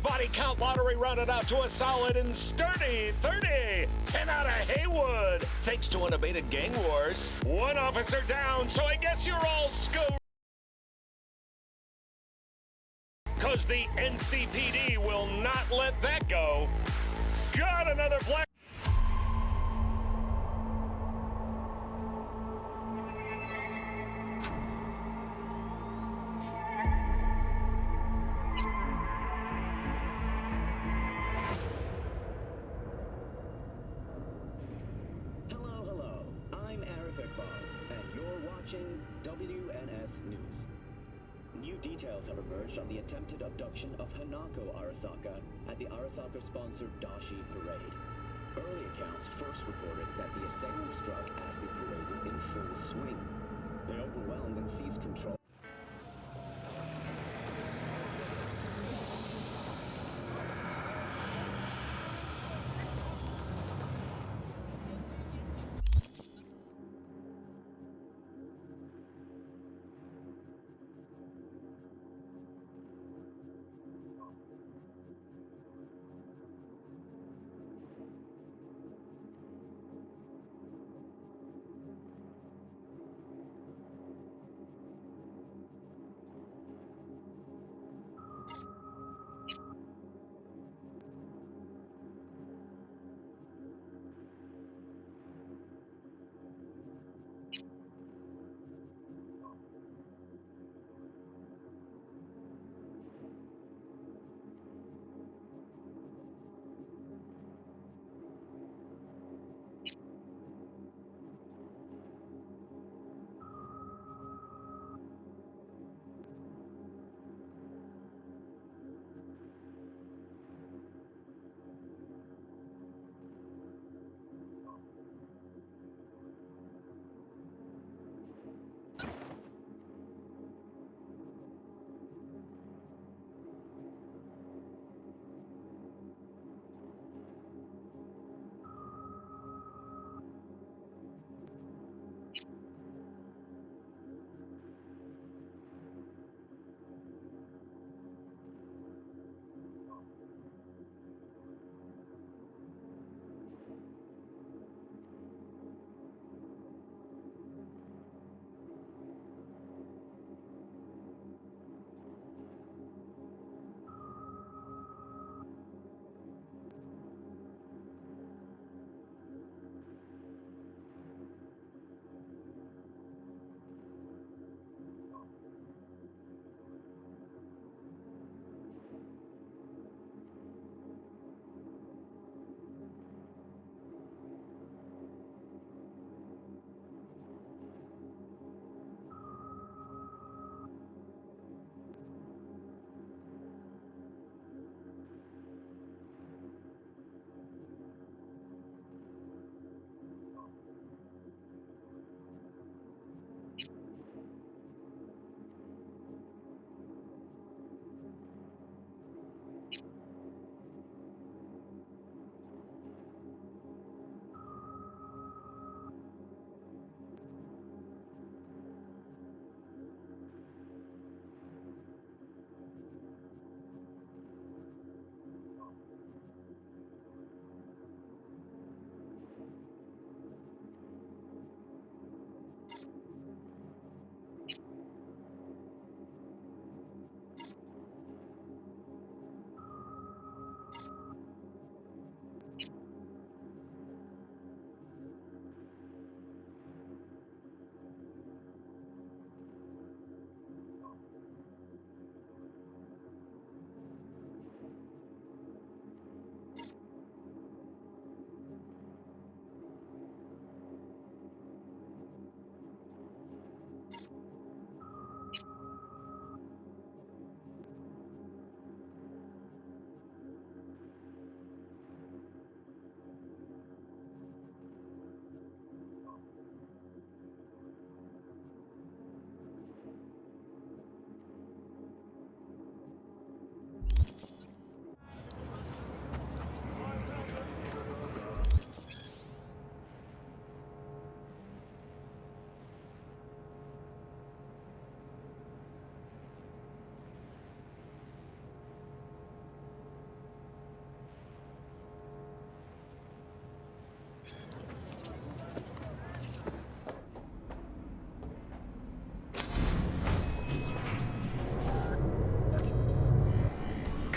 body count lottery rounded out to a solid and sturdy 30. 10 out of Haywood, thanks to unabated gang wars. One officer down, so I guess you're all cause the NCPD will not let that go. Got another black. Hello. I'm Arif Iqbal, and you're watching WNS News. New details have emerged on the attempted abduction of Hanako Arasaka at the Arasaka-sponsored Dashi Parade. Early accounts first reported that the assailants struck as the parade was in full swing. They overwhelmed and seized control.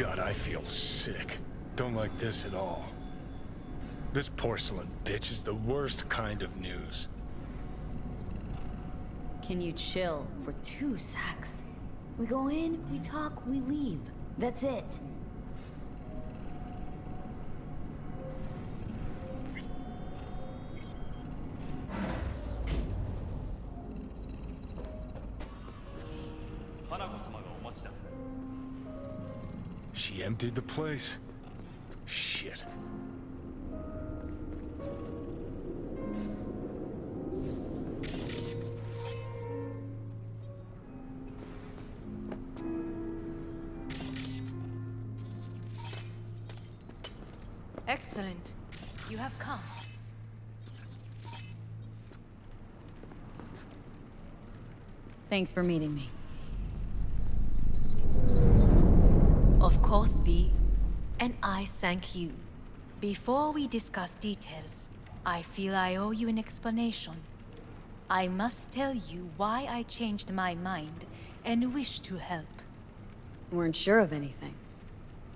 God, I feel sick. Don't like this at all. This porcelain bitch is the worst kind of news. Can you chill for 2 secs? We go in, we talk, we leave. That's it. She emptied the place. Shit. Excellent. You have come. Thanks for meeting me. Of course, V. And I thank you. Before we discuss details, I feel I owe you an explanation. I must tell you why I changed my mind and wish to help. Weren't sure of anything.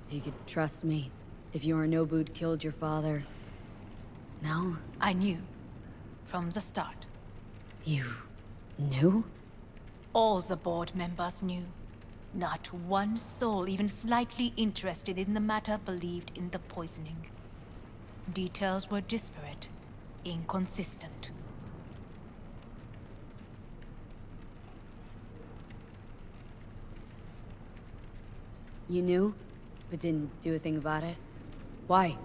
If you could trust me. If Yorinobu'd killed your father... No? I knew. From the start. You... knew? All the board members knew. Not one soul even slightly interested in the matter believed in the poisoning. Details were disparate, inconsistent. You knew, but didn't do a thing about it? Why?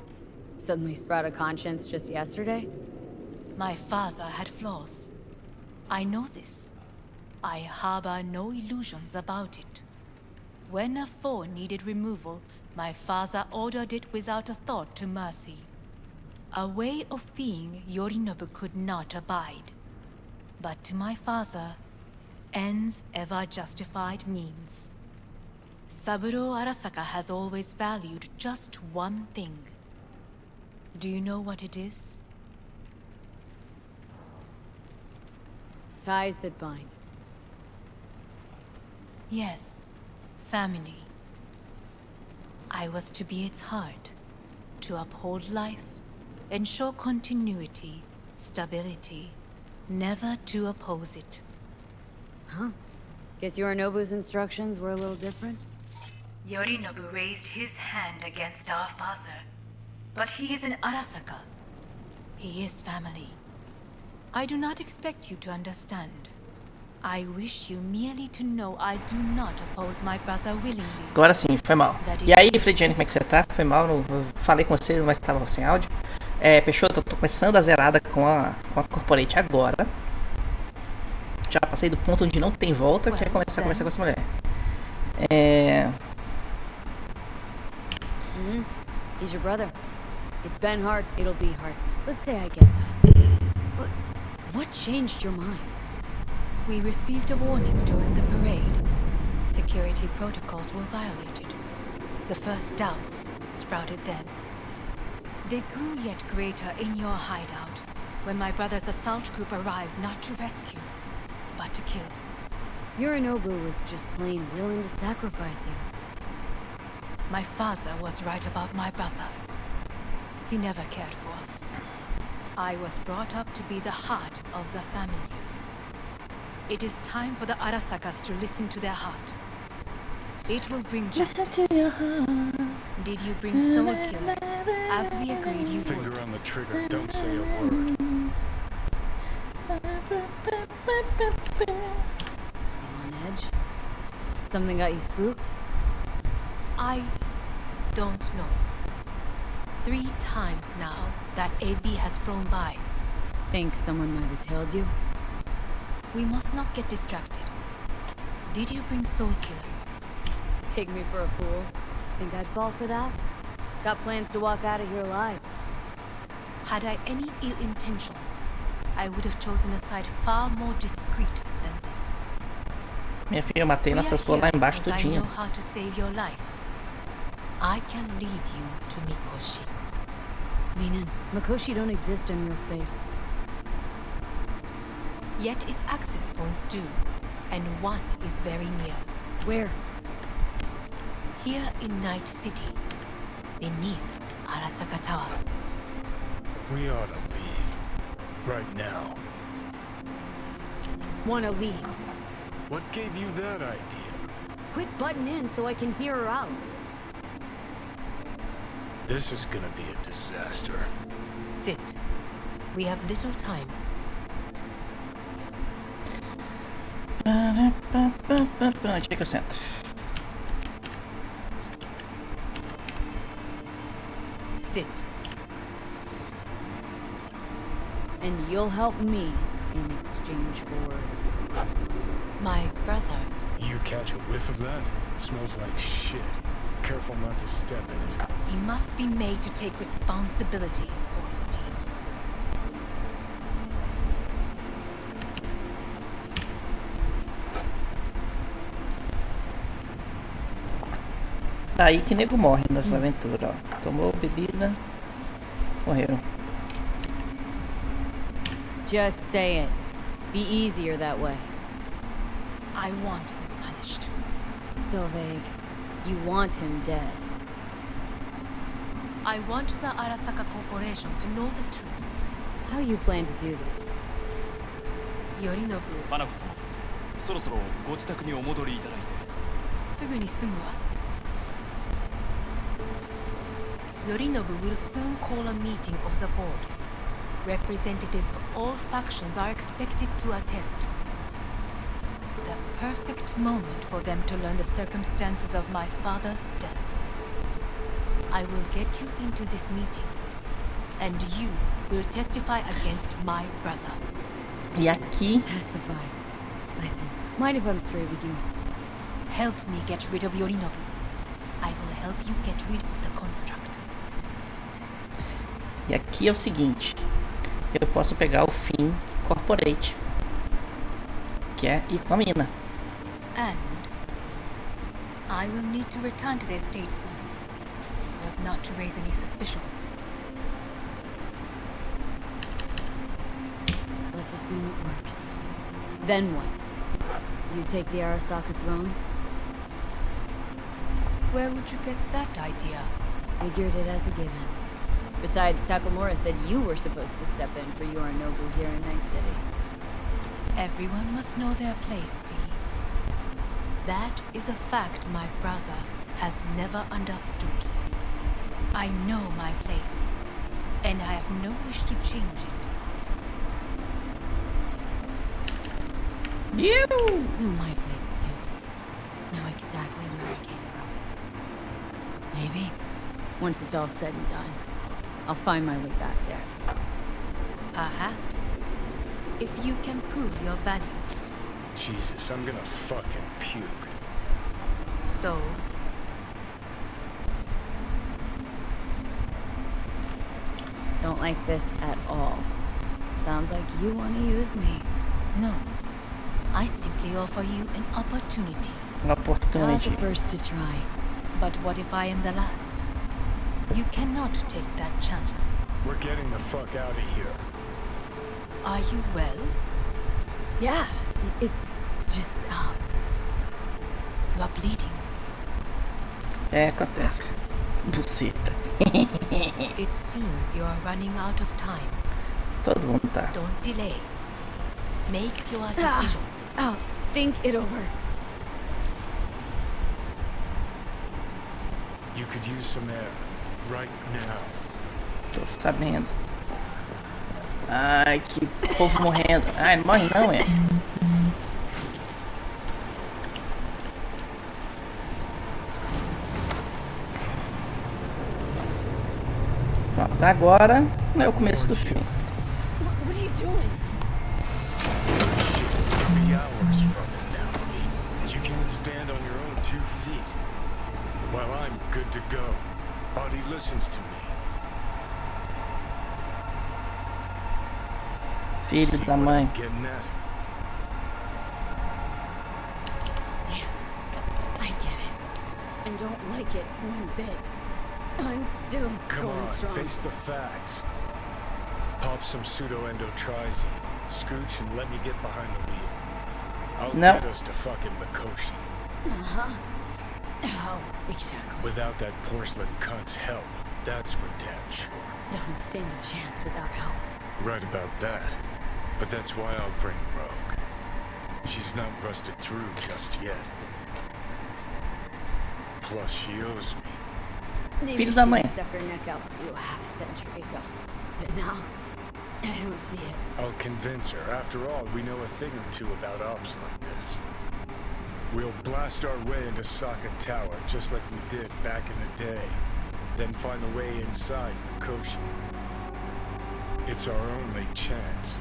Suddenly sprout a conscience just yesterday? My father had flaws. I know this. I harbor no illusions about it. When a foe needed removal, my father ordered it without a thought to mercy. A way of being Yorinobu could not abide. But to my father, ends ever justified means. Saburo Arasaka has always valued just one thing. Do you know what it is? Ties that bind. Yes, family. I was to be its heart, to uphold life, ensure continuity, stability, never to oppose it. Huh? Guess Yorinobu's instructions were a little different? Yorinobu raised his hand against our father, but he is an Arasaka. He is family. I do not expect you to understand. I wish you merely to know I do not oppose my brother willingly. Agora sim, foi mal. E aí, Frediane, como é que você tá? Foi mal, eu falei com vocês, mas estava sem áudio. Peixoto, eu tô começando a zerada com a Corporate agora. Já passei do ponto onde não tem volta, que é começar a conversar com essa mulher. He's your brother. It's been hard, it'll be hard. Let's say I get that. But what changed your mind? We received a warning during the parade. Security protocols were violated. The first doubts sprouted then. They grew yet greater in your hideout, when my brother's assault group arrived not to rescue, but to kill. Yorinobu was just plain willing to sacrifice you. My father was right about my brother. He never cared for us. I was brought up to be the heart of the family. It is time for the Arasakas to listen to their heart. It will bring justice. Listen to your heart. Did you bring Soul Killer, as we agreed you would? Finger on the trigger, don't say a word. Seem on edge? Something got you spooked? I don't know. 3 times now that AB has flown by. Think someone might have tailed you? We must not get distracted. Did you bring Soul Killer? Take me for a fool? Think I'd fall for that? Got plans to walk out of here alive. Had I any ill intentions, I would have chosen a side far more discreet than this. Minha filha, eu matei nessas coisas lá embaixo I know tudinho. how to save your life. I can lead you to Mikoshi. Meaning, Mikoshi don't exist in real space. Yet its access points do, and one is very near. Where? Here in Night City, beneath Arasaka Tower. We ought to leave. Right now. Wanna leave? What gave you that idea? Quit butting in so I can hear her out. This is gonna be a disaster. Sit. We have little time. Onde é que eu sento? Sit. And you'll help me in exchange for... My brother. You catch a whiff of that? Smells like shit. Careful not to step in it. He must be made to take responsibility for his deeds. Aí que nego morre nessa aventura, ó. Tomou bebida, morreu. Just say it. Be easier that way. I want him punished. Still vague. You want him dead. I want the Arasaka Corporation to know the truth. How you plan to do this? Yorinobu, 花子様、そろそろご自宅にお戻りいただいて。すぐに済むわ。Yorinobu will soon call a meeting of the board. Representatives of all factions are expected to attend. The perfect moment for them to learn the circumstances of my father's death. I will get you into this meeting, and you will testify against my brother. E aqui, Testify. Listen, mind if I'm straight with you? Help me get rid of Yorinobu. I will help you get rid of the construct. e aqui é o seguinte. Eu posso pegar o fim corporate, que é ir com a mina. And I will need to return to their state soon, so as not to raise any suspicions. Let's assume it works. Then what? You take the Arasaka throne? Where would you get that idea? Figured it as a given. Besides, Takamura said you were supposed to step in for Yorinobu here in Night City. Everyone must know their place, V. That is a fact my brother has never understood. I know my place, and I have no wish to change it. You! Know my place too. Know exactly where I came from. Maybe, once it's all said and done, I'll find my way back there. Perhaps, if you can prove your value. Jesus, I'm gonna fucking puke. So, Don't like this at all. Sounds like you want to use me. no. I simply offer you an opportunity. Uma Not oportunidade. the first to try. But what if I am the last? You cannot take that chance. We're getting the fuck out of here. Are you well? Yeah, it's just, You are bleeding. É, acontece. Buceta. It seems you are running out of time. Todo mundo tá. Don't delay. Make your decision. think it over. You could use some air. Right now. Tô sabendo. Ai, que povo morrendo. Ai, não morre não, é. Pronto, agora é o começo do filme. What are you doing? Could be hours from it now. You can't stand on your own 2 feet. Well, I'm good to go. Body listens to me. Filho See da what mãe. I'm getting at? I get it. And don't like it one bit. I'm still Come going on, strong. face the facts. Pop some pseudo-endotrizine. Scooch and let me get behind the wheel. I'll No. get us to fucking Mikoshi. How exactly? Without that porcelain cunt's help, that's for damn sure. Don't stand a chance without help. Right about that. But that's why I'll bring Rogue. She's not rusted through just yet. Plus, she owes me. Maybe Filho da she mãe. stuck her neck out for you a half a century ago. But now, I don't see it. I'll convince her. After all, we know a thing or two about ops like this. We'll blast our way into Sokka Tower, just like we did back in the day. Then find a way inside Mikoshi. It's our only chance.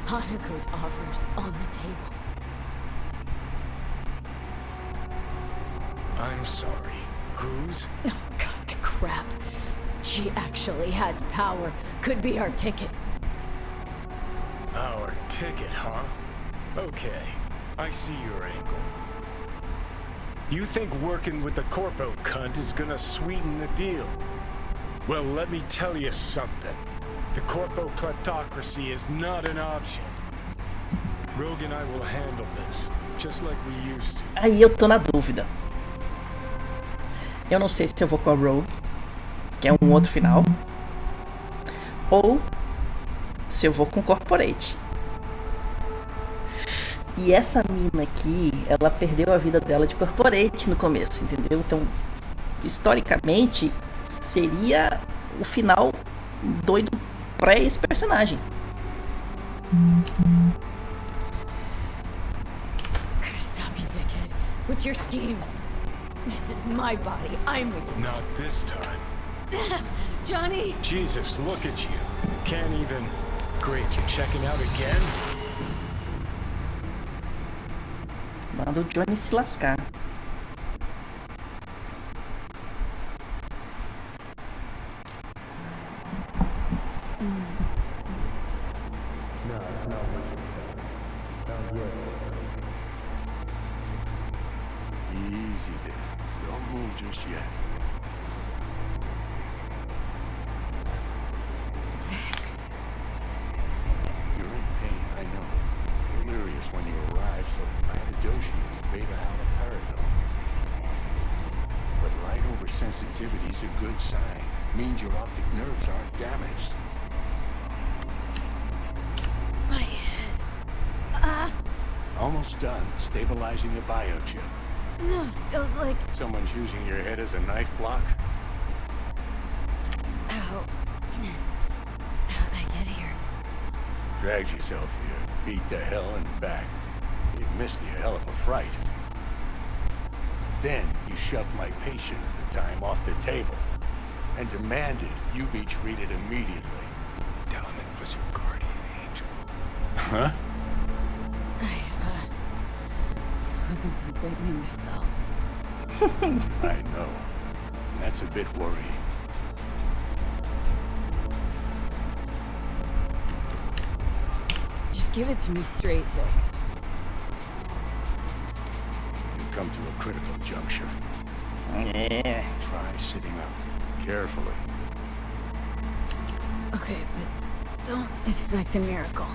Hanako's offers on the table. I'm sorry. Whose? Oh, God, the crap. She actually has power. Could be our ticket. Our ticket, huh? Okay, I see your angle. You think working with the corpo cunt is gonna sweeten the deal? Well, let me tell you something. The corpo kleptocracy is not an option. Rogue and I will handle this, just like we used to. Aí eu tô na dúvida. Eu não sei se eu vou com a Rogue, que é um outro final, ou se eu vou com o Corporate. E essa mina aqui, ela perdeu a vida dela de Corporate no começo, entendeu? Então, historicamente, seria o final doido pra esse personagem. Stop, you dickhead. What's your scheme? This is my body. I'm with you. Not this time. Johnny! Jesus, look at you. Can't even... Great, you're checking out again? Manda o Johnny se lascar. Easy there. Don't move just yet. You're in pain, I know. Delirious when you arrive, so Iodoshi and beta haloperidol. But light oversensitivity's a good sign. Means your optic nerves aren't damaged. My head. Almost done. Stabilizing the biochip. No, feels like... Someone's using your head as a knife block? How... How'd I get here? Dragged yourself here, beat to hell and back. You missed a hell of a fright. Then you shoved my patient at the time off the table and demanded you be treated immediately. Tell him it was your guardian angel. Huh? I wasn't completely myself. I know. That's a bit worrying. Just give it to me straight, Vic. You've come to a critical juncture. É. Try sitting up. Carefully. Okay, but don't expect a miracle.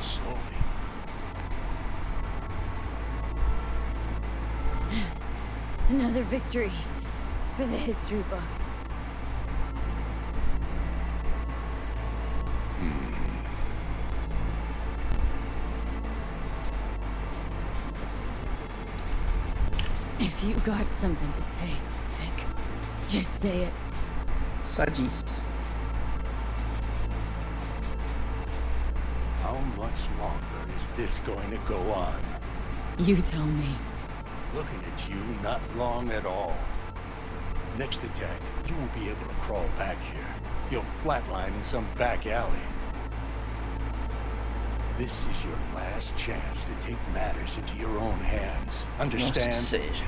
Slowly. Another victory for the history books. If you got something to say, Vic, just say it. Só diz. How much longer is this going to go on? You tell me. Looking at you, not long at all. Next attack, you won't be able to crawl back here. You'll flatline in some back alley. This is your last chance to take matters into your own hands. Nossa, Understand? seja.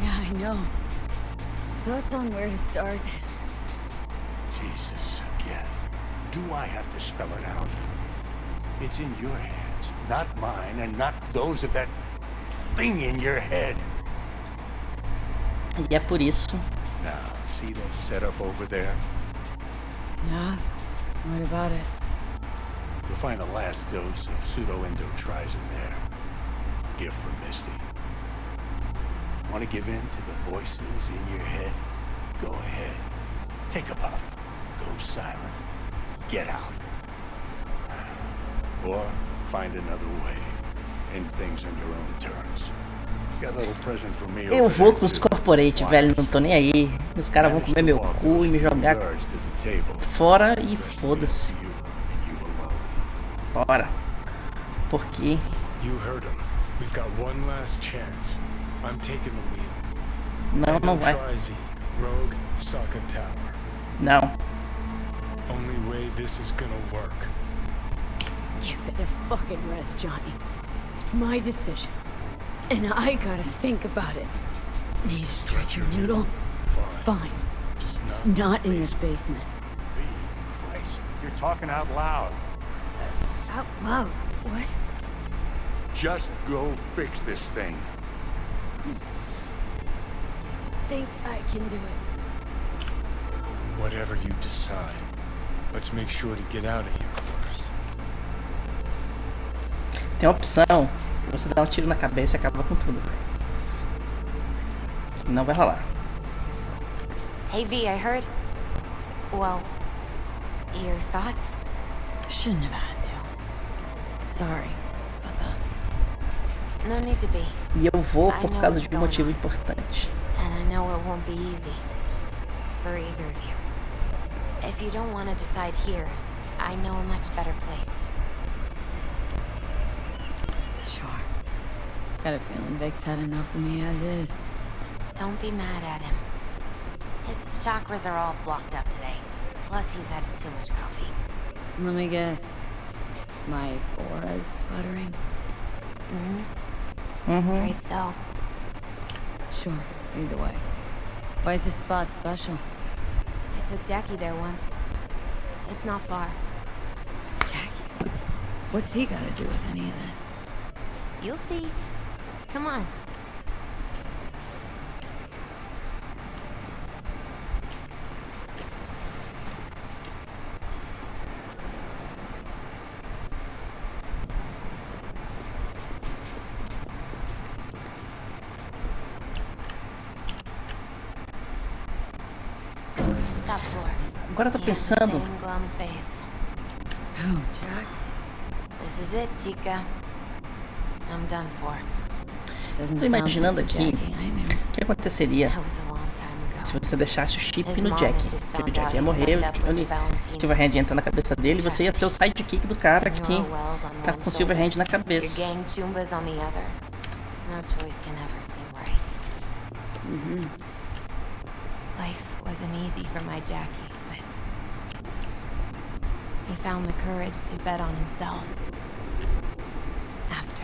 Yeah, I know. Thoughts on where to start? Jesus, again. Do I have to spell it out? It's in your hands, not mine, and not those of that thing in your head. E é por isso. Now, see that setup over there? Yeah? What about it? You'll find the last dose of pseudo-endotrizin there. Gift from Misty. Want to give in to the voices in your head? Go ahead. Take a puff. Go silent. Get out. Or find another way. End things on your own terms. Got a little present for me Eu over vou there, com os too. corporate, velho, não tô nem aí. Os caras vão comer meu cu e me jogar fora e foda-se. Bora. Porque You heard him. We've got one last chance. I'm taking the wheel. não vai. Try-Z, Rogue, Sokka Tower. Não. Only way this is gonna work. Give it a fucking rest, Johnny. It's my decision. And I gotta think about it. Need to stretch your noodle? Fine. Just not in this basement. V, Christ, you're talking out loud. Out loud? What? Just go fix this thing. Think I can do it. Whatever you decide. Let's make sure to get out of here first. Tem a opção que você dá um tiro na cabeça e acaba com tudo. Não vai rolar. Hey V, I heard. Well, your thoughts? Shouldn't have had to. Sorry about that. No need to be. E eu vou por causa de um motivo importante. And I know it won't be easy for either of you. If you don't want to decide here, I know a much better place. Sure. Got a feeling Vic's had enough of me as is. Don't be mad at him. His chakras are all blocked up today. Plus, he's had too much coffee. Let me guess. My aura's sputtering? Afraid so. Sure, either way. Why is this spot special? I took Jackie there once. It's not far. Jackie? What's he got to do with any of this? You'll see. Come on. Top floor. Agora eu tô He has the pensando. same glum face. Who, Jack? This is it, Chica. I'm done for. Doesn't Tô imaginando sound like aqui Jackie I knew. o que aconteceria That was a long time se ago. você deixasse o chip His no mom Jack. had just Porque o found Jack out ia he'd morrer, signed up with the o Valentinos. Silverhand ia entrar na cabeça dele e você ia ser o sidekick do cara que Senora Wells on tá one com o shoulder, Silverhand na your cabeça. gang chumbas on the other. No choice can ever seem right. Life wasn't easy for my Jackie, but he found the courage to bet on himself. After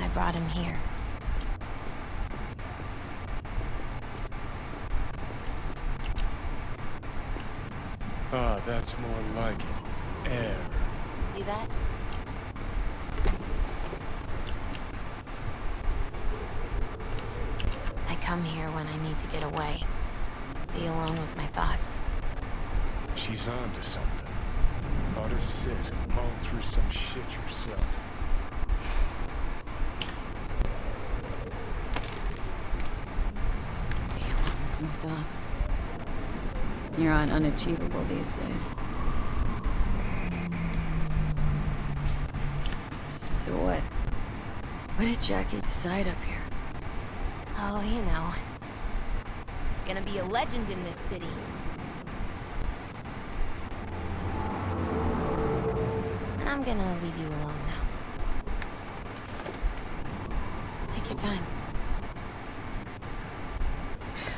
I brought him here. Ah, that's more like it. Air. See that? I come here when I need to get away. Be alone with my thoughts. She's on to something. Ought to sit, mull through some shit yourself. More thoughts. You're on unachievable these days. So what? What did Jackie decide up here? Oh, you know. Gonna be a legend in this city. And I'm gonna leave you alone now. Take your time.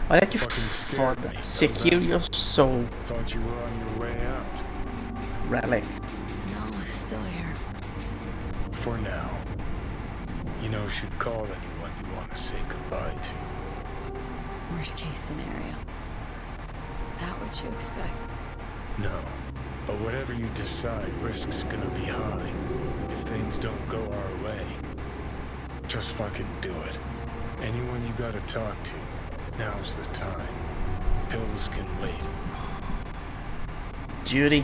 Olha que Fucking scared foda. me. Secure your soul. Thought you were on your way out. Relic. No, still here. For now. You know, should call anyone you want to say goodbye to. Worst case scenario. Not what you expect. No. But whatever you decide, risk's gonna be high. If things don't go our way, just fucking do it. Anyone you gotta talk to, now's the time. Pills can wait. Judy.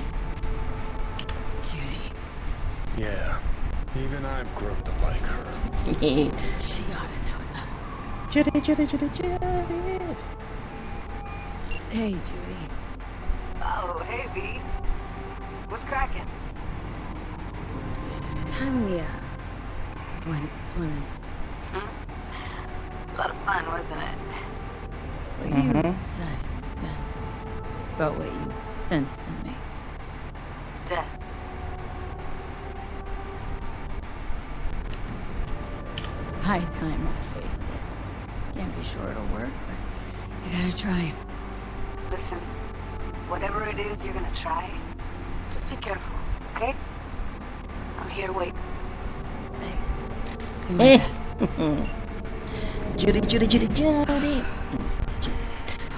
Judy. Yeah, even I've grown to like her. She ought to know that. Judy. Hey, Judy. Oh, hey, V. What's cracking? Time we, went swimming. A lot of fun, wasn't it? What you said, then, about what you sensed in me. Death. High time I faced it. Can't be sure it'll work, but I gotta try. Listen, whatever it is you're gonna try, just be careful, okay? I'm here waiting. Thanks. Do my best. Judy.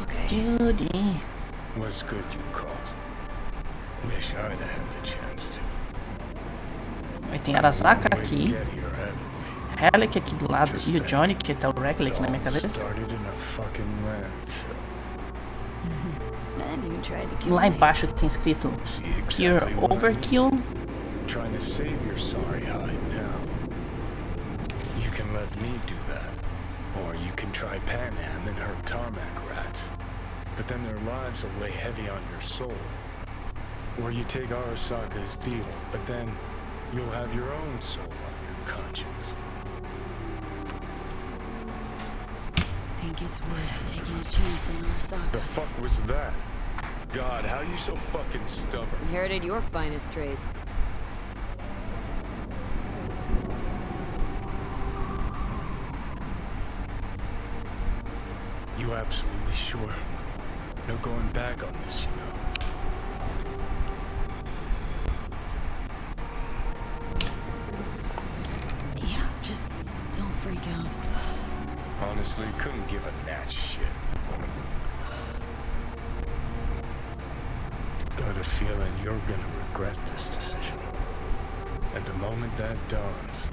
Okay. Judy. Was good you called. Wish I'd have had the chance to. Aí tem Arasaka Way to aqui, get here, haven't we? Relic aqui do lado e o Johnny, que tá o Relic na minha cabeça. Started in a fucking landfill. And you tried to kill Lá me. embaixo tem escrito See Pure exactly what I mean? Overkill. Trying to save your sorry hide now. You can let me do that. Or you can try Panam and her tarmac rats. But then their lives will weigh heavy on your soul. Or you take Arasaka's deal, but then you'll have your own soul on your conscience. Think it's worth taking a chance on Arasaka. The fuck was that? God, how you so fucking stubborn? Inherited your finest traits. You absolutely sure? No going back on this, you know. Yeah, just don't freak out. Honestly, couldn't give a gnat shit. Got a feeling you're gonna regret this decision. At the moment that dawns,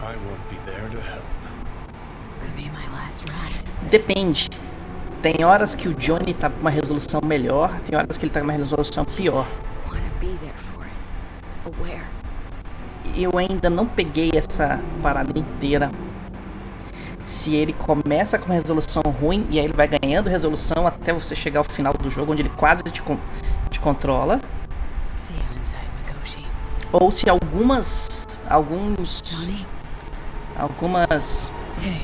I won't be there to help. Could be my last ride. Depende. Tem horas que o Johnny tá com uma resolução melhor, tem horas que ele tá com uma resolução pior. Wanna be there for it. Aware. Eu ainda não peguei essa parada inteira. Se ele começa com uma resolução ruim e aí ele vai ganhando resolução até você chegar ao final do jogo, onde ele quase te controla. See you inside, Mikoshi. Ou se algumas Johnny? Hey,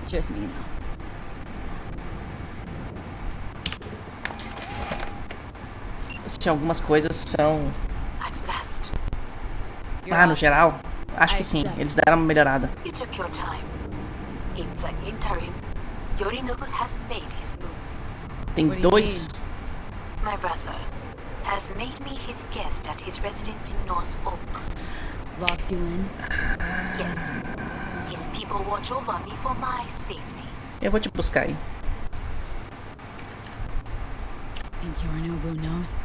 just me now. Se algumas coisas são... At last, Ah, no geral, acho que sim, eles deram uma melhorada. you took your time. In the interim, Yorinobu has made his move. Tem What do you dois... My brother has made me his guest at his residence in North Oak. Locked you in? Yes, his people watch over me for my safety. Eu vou te buscar aí. Think Yorinobu knows?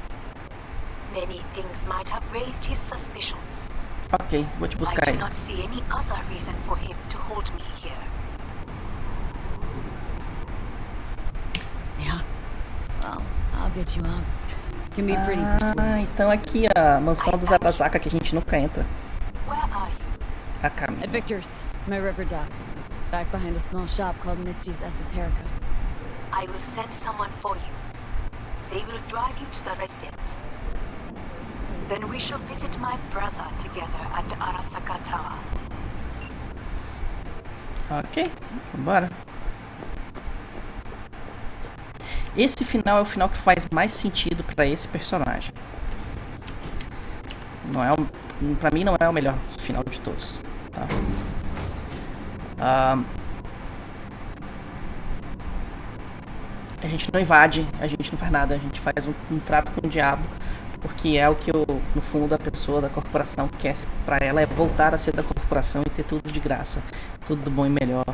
Many things might have raised his suspicions. Ok, vou te buscar I aí. do not see any other reason for him to hold me here. Yeah. Well, I'll get you out. Can be pretty Ah, persuasive. então aqui a mansão dos Arasaka que a gente nunca entra. Where are you? A caminho. At Victor's, my ripper dock. Back behind a small shop called Misty's Esoterica. I will send someone for you. They will drive you to the residence. Then we shall visit my brother together at the Arasaka Tower. Ok, bora. Esse final é o final que faz mais sentido pra esse personagem. Não é pra mim não é o melhor final de todos. Tá? A gente não invade, a gente não faz nada, a gente faz um trato com o diabo, porque é o que no fundo da pessoa, da corporação, quer pra ela é voltar a ser da corporação e ter tudo de graça, tudo do bom e melhor,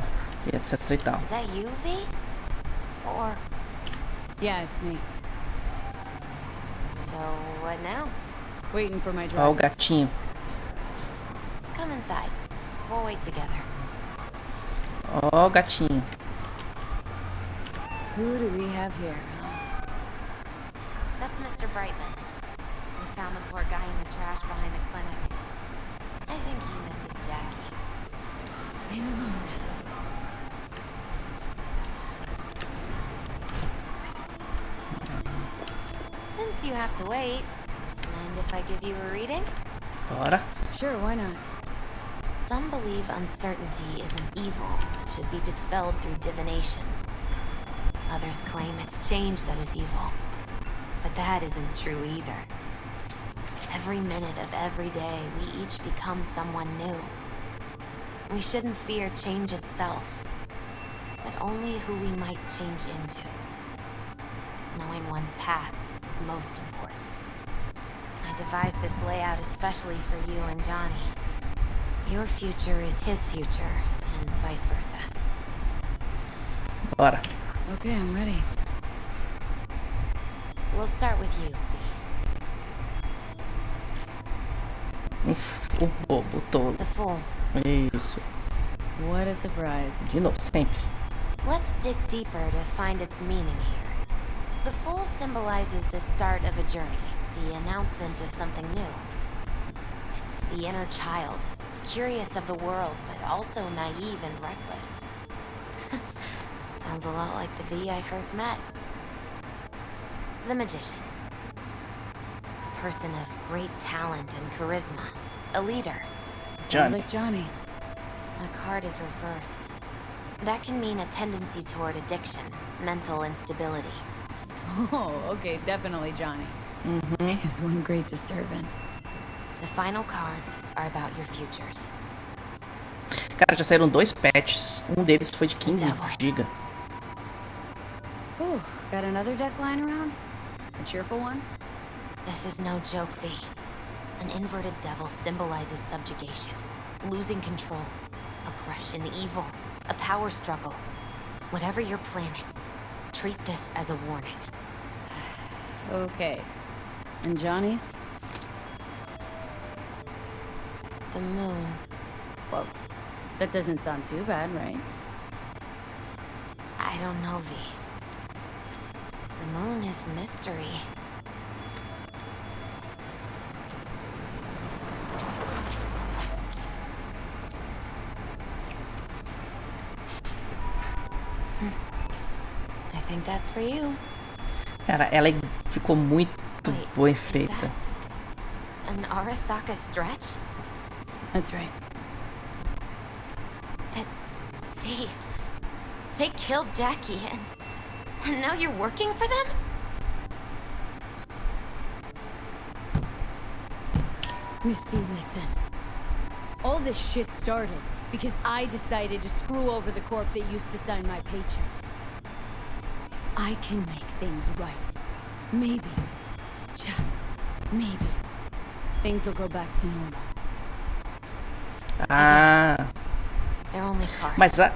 e etc e tal. Is that you, V? Or... Yeah, it's me. So, what now? Waiting for my Ó o driver. gatinho. Come inside. We'll wait together. Ó, gatinho. Who do we have here? That's Mr. Brightman. We found the poor guy in the trash behind the clinic. I think he misses Jackie. Leave him alone. Since you have to wait, mind if I give you a reading? Bora. Sure, why not? Some believe uncertainty is an evil that should be dispelled through divination. Others claim it's change that is evil. But that isn't true either. Every minute of every day, we each become someone new. We shouldn't fear change itself, but only who we might change into. Knowing one's path is most important. I devised this layout especially for you and Johnny. Your future is his future, and vice versa. Bora. Okay, I'm ready. We'll start with you, V. O bobo todo. The Fool. Isso. What a surprise. De novo, sempre. Let's dig deeper to find its meaning here. The Fool symbolizes the start of a journey, the announcement of something new. It's the inner child, curious of the world, but also naive and reckless. Sounds a lot like the V I first met. The Magician. A person of great talent and charisma. A leader. Sounds Johnny. like Johnny. The card is reversed. That can mean a tendency toward addiction, mental instability. Oh, okay, definitely Johnny. Mm-hmm. It's one great disturbance. The final cards are about your futures. Cara, já saíram 2 patches. Um deles foi de 15 GB. Ooh, got another deck lying around? A cheerful one? This is no joke, V. An inverted devil symbolizes subjugation, losing control, aggression, evil, a power struggle. Whatever you're planning, treat this as a warning. Okay. And Johnny's? The moon. Well, that doesn't sound too bad, right? I don't know, V. The moon is mystery. I think that's for you. Cara, ela ficou muito boa feita. An Arasaka stretch? That's right. But, V, they killed Jackie and now you're working for them? Misty, listen. All this shit started because I decided to screw over the corp that used to sign my paychecks. I can make things right. Maybe, just maybe, things will go back to normal. Ah, They're only cards. mas a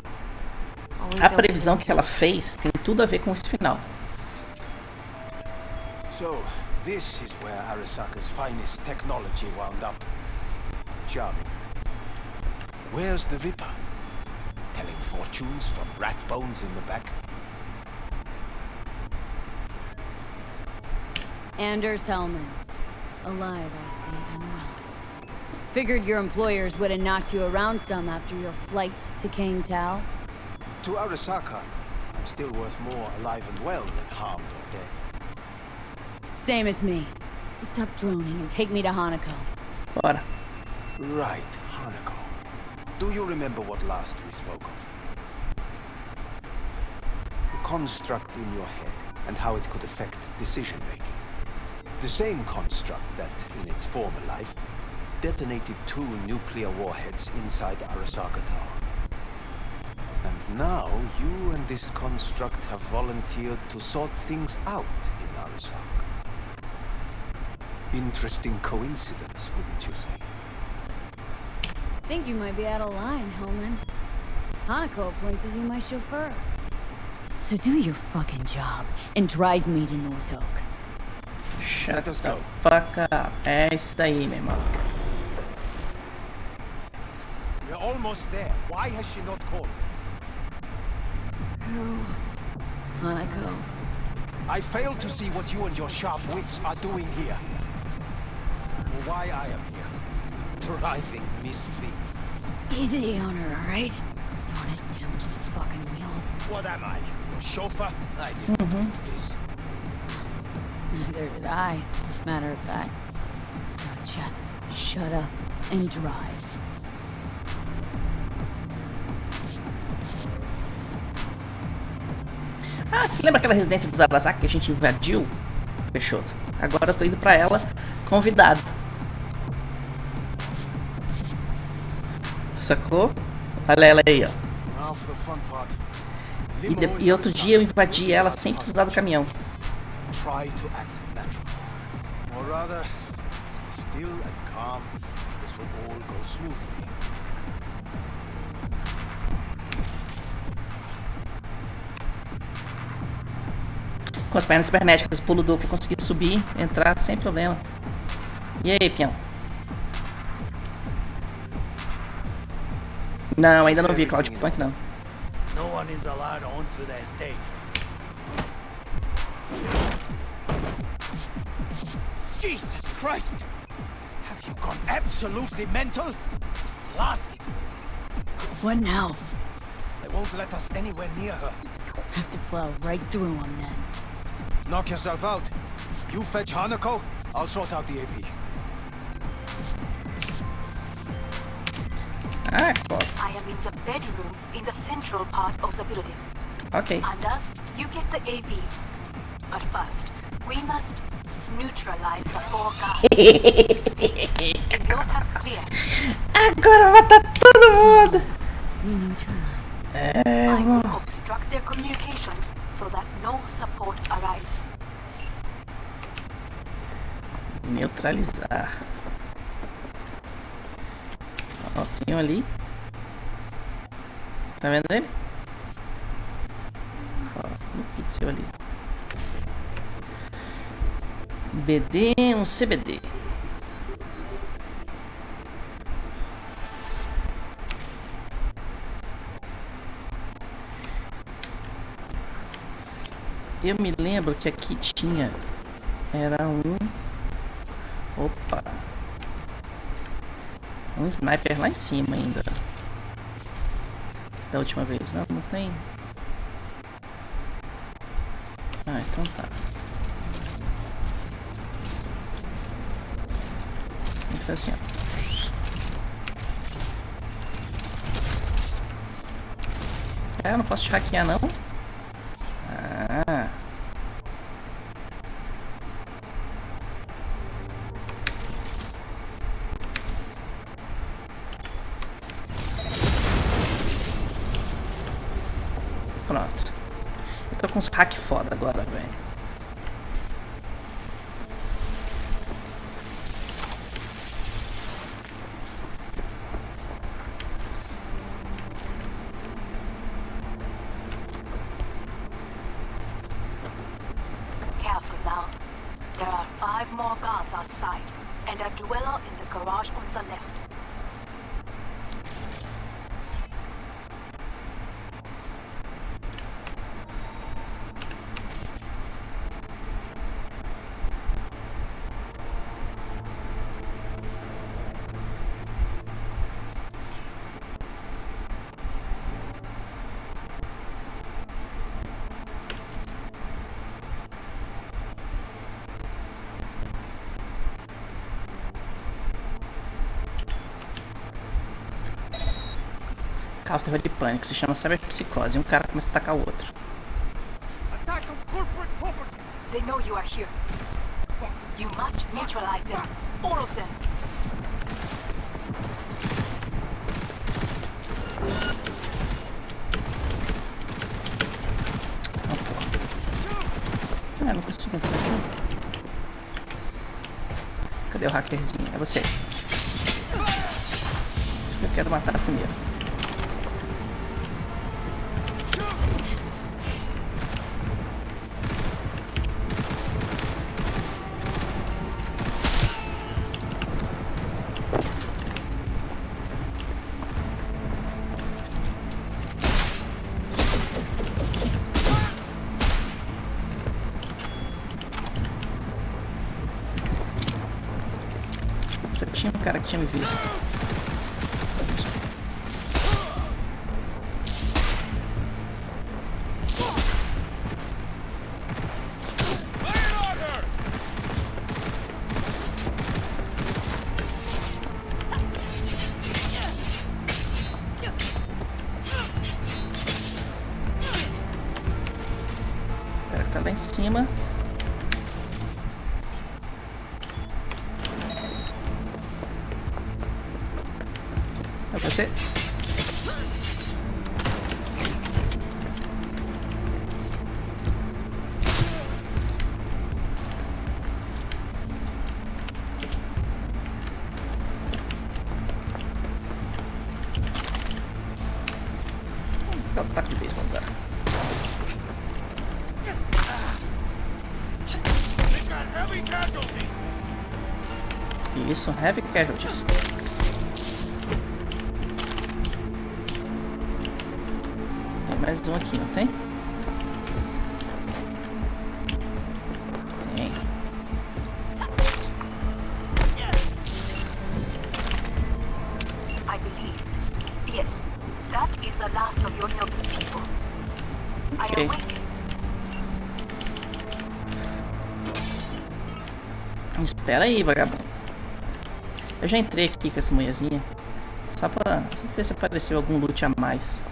Always previsão open que ela fez tem tudo a ver com esse final. So, this is where Arasaka's finest technology wound up. Charming. Where's the Ripper? Telling fortunes from rat bones in the back? Anders Hellman. Alive, I see, and well. Figured your employers would have knocked you around some after your flight to Kang Tao. To Arasaka, I'm still worth more alive and well than harmed or dead. Same as me. So stop droning and take me to Hanako. Bora. Right, Hanako. Do you remember what last we spoke of? The construct in your head and how it could affect decision-making. The same construct that, in its former life, detonated 2 nuclear warheads inside Arasaka Tower. And now, you and this construct have volunteered to sort things out in Arasaka. Interesting coincidence, wouldn't you say? Think you might be out of line, Hellman. Hanako appointed you my chauffeur. So do your fucking job and drive me to North Oak. Shut us the go. fuck up. É isso aí, meu irmão. We're almost there. Why has she not called? Hanako. I fail to see what you and your sharp wits are doing here. Or why I am here. Driving Miss V. Easy on her, alright? Don't want to damage the fucking wheels. What am I? Your chauffeur? I didn't do this. Neither did I, matter of fact. So just shut up and drive. Ah, você lembra aquela residência dos Arasaka que a gente invadiu? Peixoto. Agora eu tô indo pra ela convidado. Sacou? Olha ela aí, ó. E outro dia eu invadi ela sem precisar do caminhão. Try to act natural. Or rather, be still and calm. This will all go smoothly. Com as pernas cibernéticas, pulo duplo, consegui subir, entrar sem problema. E aí, peão? Não, ainda não vi Cloudpunk, não. No one is allowed onto the estate. Jesus Christ! Have you gone absolutely mental? Blasted! What now? They won't let us anywhere near her. Have to plow right through them then. Knock yourself out. You fetch Hanako, I'll sort out the AV. Ah, cool. I am in the bedroom in the central part of the building. Ok. Anders, you get the AV. But first, we must neutralize the four guards. Is your task clear? Agora matar todo mundo! We neutralize. I will obstruct their communications so that no support arrives. Neutralizar. Ó, tem um ali. Tá vendo ele? Ó, no pixel ali. BD, um CBD. Eu me lembro que aqui tinha... Era um... Opa! Um sniper lá em cima ainda. Da última vez. Não, não tem. Ah, então tá. Então assim, ó. É, eu não posso te hackear não? Ah. Pronto. Eu tô com uns hack foda agora, velho. Careful now. There are 5 more guards outside, and a dweller in the garage on the left. Caos terror de pânico, se chama cyberpsicose. Um cara começa a atacar o outro. They know you are here. You must neutralize them. All of them. Ah, não consigo entrar aqui. Cadê o hackerzinho? É você. Isso que eu quero matar primeiro. tinha um cara que tinha me visto. O cara que tá lá em cima. É você? Vou taco de beisebol agora. Isso, heavy casualties. Tem mais um aqui, não tem? Tem. I believe. Yes, that is the last of your nobles, people. I Okay. am waiting. Espera aí, vagabundo. Eu já entrei aqui com essa mulherzinha. Só pra ver se apareceu algum loot a mais.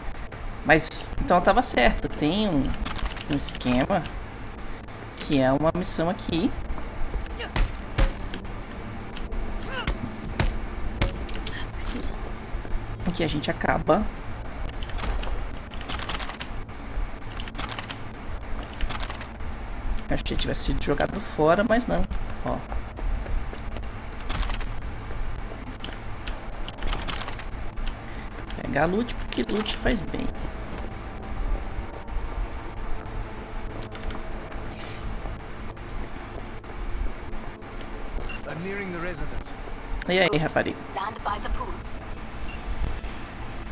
Mas, então eu tava certo. Tem um esquema que é uma missão aqui. Em que a gente acaba achei que tivesse sido jogado fora, mas não. Ó. Pegar loot, porque loot faz bem. I'm nearing the residence. E aí, rapariga? Land by the pool.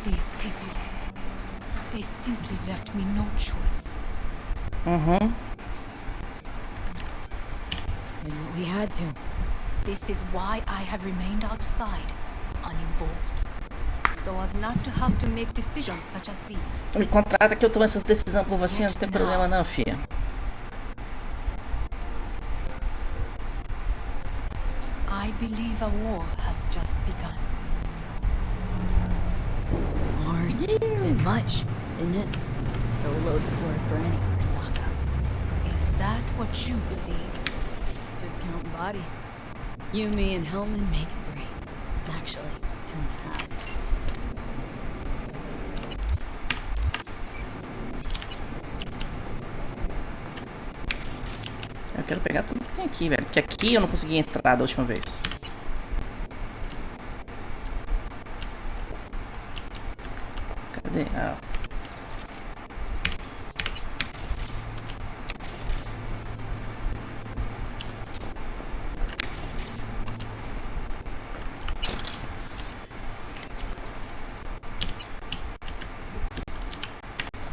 These people, they simply left me no choice. Uhum. We had to. This is why I have remained outside, uninvolved. So as not to have to make decisions such as these. Me contrata que eu tomo essas decisões por você, não tem problema não, filha. I believe a war has just begun. War's a bit much, isn't it? Throw a loaded word for any Arasaka. Is that what you believe? Just counting bodies. You, me, and Hellman makes 3. Actually, 2.5. Eu quero pegar tudo que tem aqui, velho. Porque aqui eu não consegui entrar da última vez. Cadê? Ah.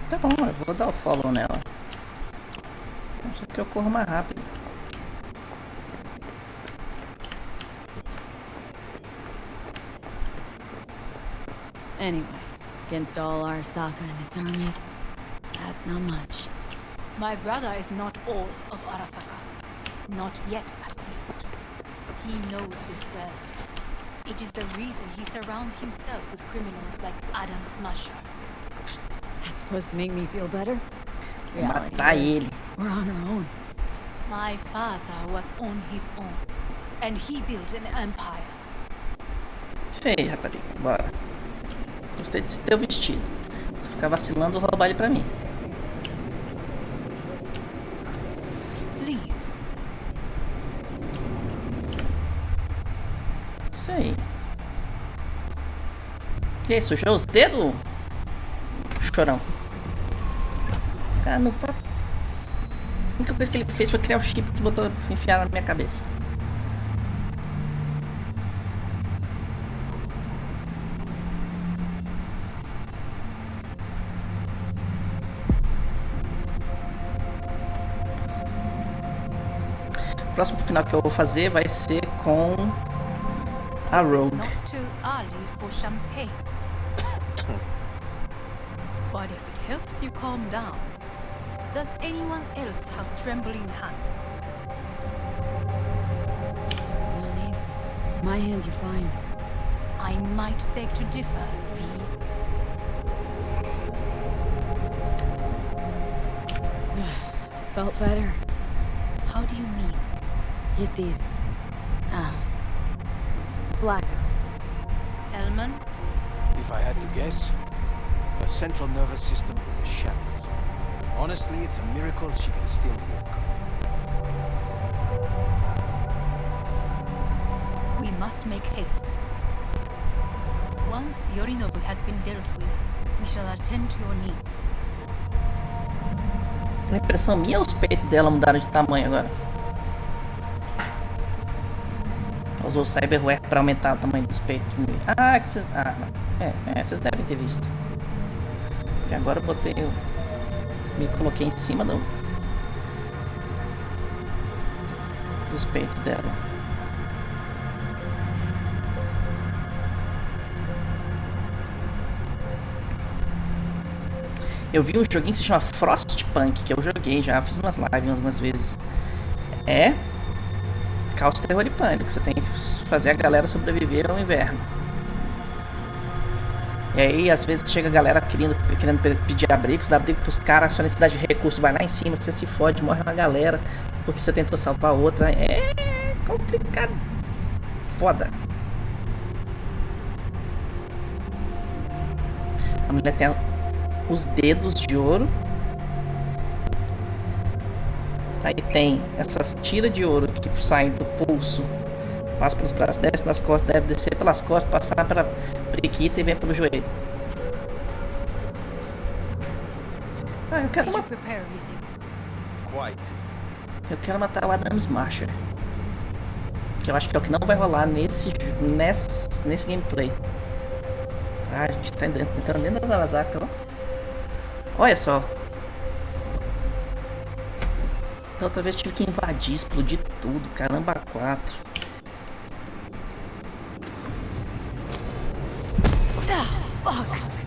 Tá bom, eu vou dar o follow nela. Só que eu corro mais rápido. Anyway, against all Arasaka and its armies, that's not much. My brother is not all of Arasaka. Not yet, at least. He knows this well. It is the reason he surrounds himself with criminals like Adam Smasher. That's supposed to make me feel better? Reality Matar is, ele. we're on our own. My father was on his own, and he built an empire. Isso aí, rapariga. Bora. Gostei desse teu vestido. Se ficar vacilando, vou roubar ele pra mim. Please. Isso aí. Que isso? Sujou os dedos? Chorão. Cara, não... A única coisa que ele fez foi criar o chip que botou enfiar na minha cabeça. O próximo final que eu vou fazer vai ser com A Is rogue. it not too early for champagne? But if it helps you calm down, does anyone else have trembling hands? No need. My hands are fine. I might beg to differ, V. Felt better. How do you mean? Hit these... blackouts. Hellman? If I had to guess, her central nervous system is a shambles. Honestly, it's a miracle she can still walk. We must make haste. Once Yorinobu has been dealt with, we shall attend to your needs. A impressão minha ou os peitos dela mudaram de tamanho agora? Usou o cyberware para aumentar o tamanho dos peitos. Ah, que vocês... Ah, não. Vocês devem ter visto. Porque agora eu botei... Me coloquei em cima dos peitos dela. Eu vi um joguinho que se chama Frostpunk, que eu joguei já, fiz umas lives algumas vezes. É caos, terror e pânico. Você tem que fazer a galera sobreviver ao inverno. E aí, às vezes, chega a galera querendo pedir abrigo, você dá abrigo pros caras, sua necessidade de recurso vai lá em cima, você se fode, morre uma galera, porque você tentou salvar a outra. É complicado. Foda. A mulher tem os dedos de ouro. Aí tem essas tiras de ouro que saem do pulso, passa pelos braços, desce nas costas, deve descer pelas costas, passar pela periquita e vem pelo joelho. Eu quero matar. Eu quero matar o Adam Smasher. Que eu acho que é o que não vai rolar nesse gameplay. Ah, a gente tá entrando dentro da Narazaka, ó. Olha só. Da outra vez tive que invadir, explodir tudo. Caramba, 4.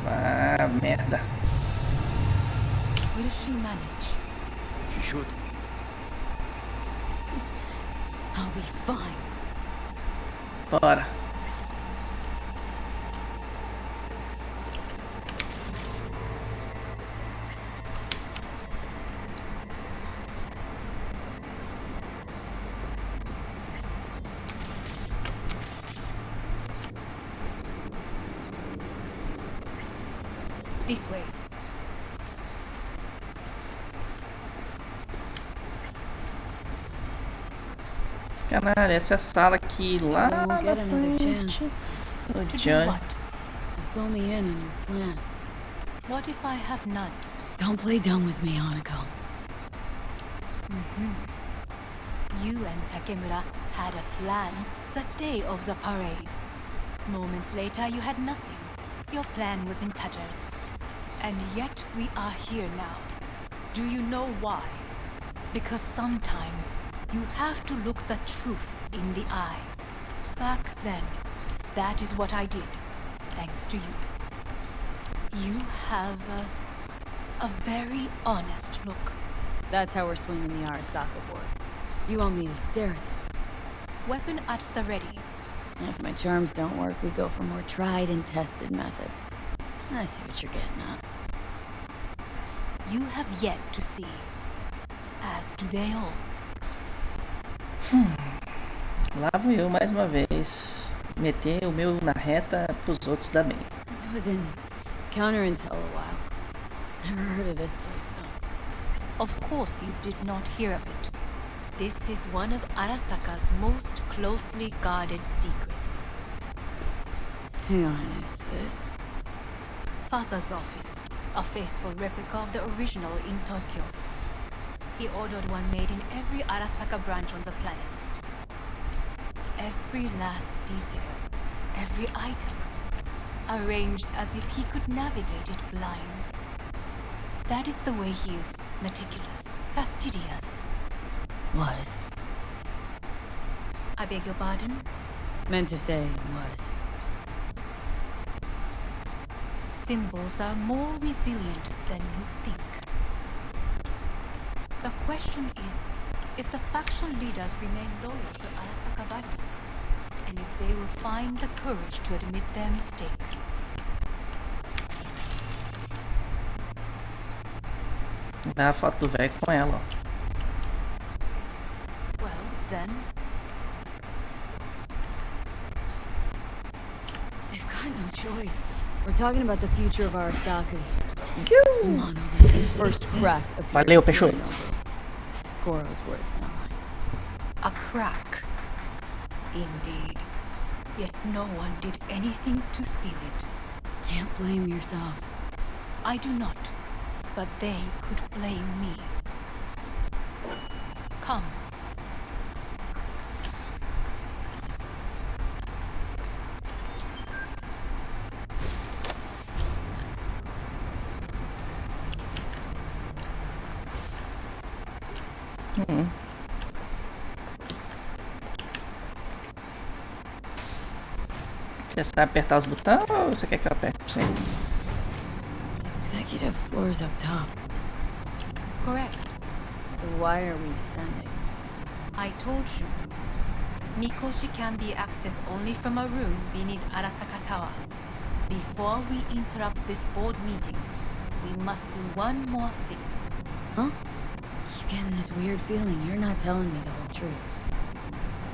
Ah, merda. Will she manage? She should. I'll be fine. Bora. This way. Caralho, essa é a sala que lá I won't get another chance. O To do Johnny. what? To fill me in on your plan. What if I have none? Don't play dumb with me, Hanako. You and Takemura had a plan the day of the parade. Moments later, you had nothing. Your plan was in tatters. And yet we are here now. Do you know why? Because sometimes you have to look the truth in the eye. Back then, that is what I did, thanks to you. You have a very honest look. That's how we're swinging the Arasaka board. You want me to stare at them? Weapon at the ready. And if my charms don't work, we go for more tried and tested methods. I see what you're getting at. You have yet to see, as do they all. Lá vou eu mais uma vez. Meter o meu na reta pros outros dar bem. I was in counterintel a while. Never heard of this place, though. Of course you did not hear of it. This is one of Arasaka's most closely guarded secrets. Hang on, is this? Father's office, a faithful replica of the original in Tokyo. He ordered one made in every Arasaka branch on the planet. Every last detail, every item, arranged as if he could navigate it blind. That is the way he is, meticulous, fastidious. Was. I beg your pardon? Meant to say was. Symbols are more resilient than you think. The question is if the faction leaders remain loyal to Arasaka values, and if they will find the courage to admit their mistake. Dá a foto do velho com ela, ó. Well, then. They've got no choice. We're talking about the future of Arasaka. The monolith's first crack appeared. Valeu, Peixoto. Goro's words, not mine. A crack. Indeed. Yet no one did anything to seal it. Can't blame yourself. I do not. But they could blame me. Come. Você sabe apertar os botões ou você quer que eu aperte pra você? Executive floor's up top. Correct. So why are we descending? I told you. Mikoshi can be accessed only from a room beneath Arasaka Tower. Before we interrupt this board meeting, we must do one more thing. Huh? Keep getting this weird feeling you're not telling me the whole truth.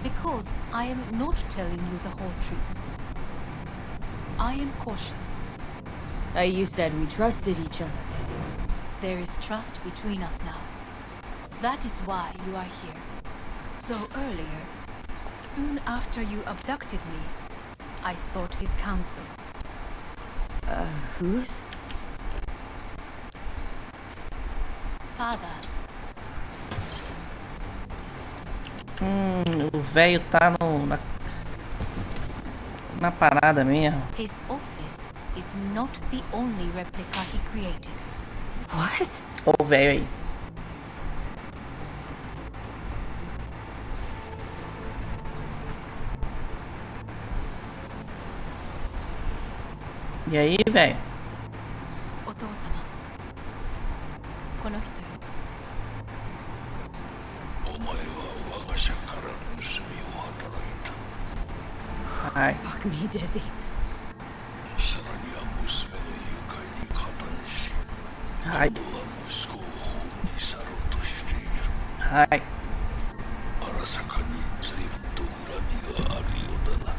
Because I am not telling you the whole truth. I am cautious. You said we trusted each other. There is trust between us now. That is why you are here. So earlier, soon after you abducted me, I sought his counsel. Whose? Father's. O velho tá na parada mesmo. His office is not the only replica he created. What? O velho aí. E aí, velho? お父様。この人よ。お前は我が社から盗みを働いた。はい。Fuck me, Dizzy. さらには娘の誘拐に加担し、はい。今度は息子を葬り去ろうとしている。はい。荒坂に随分と恨みがあるようだな。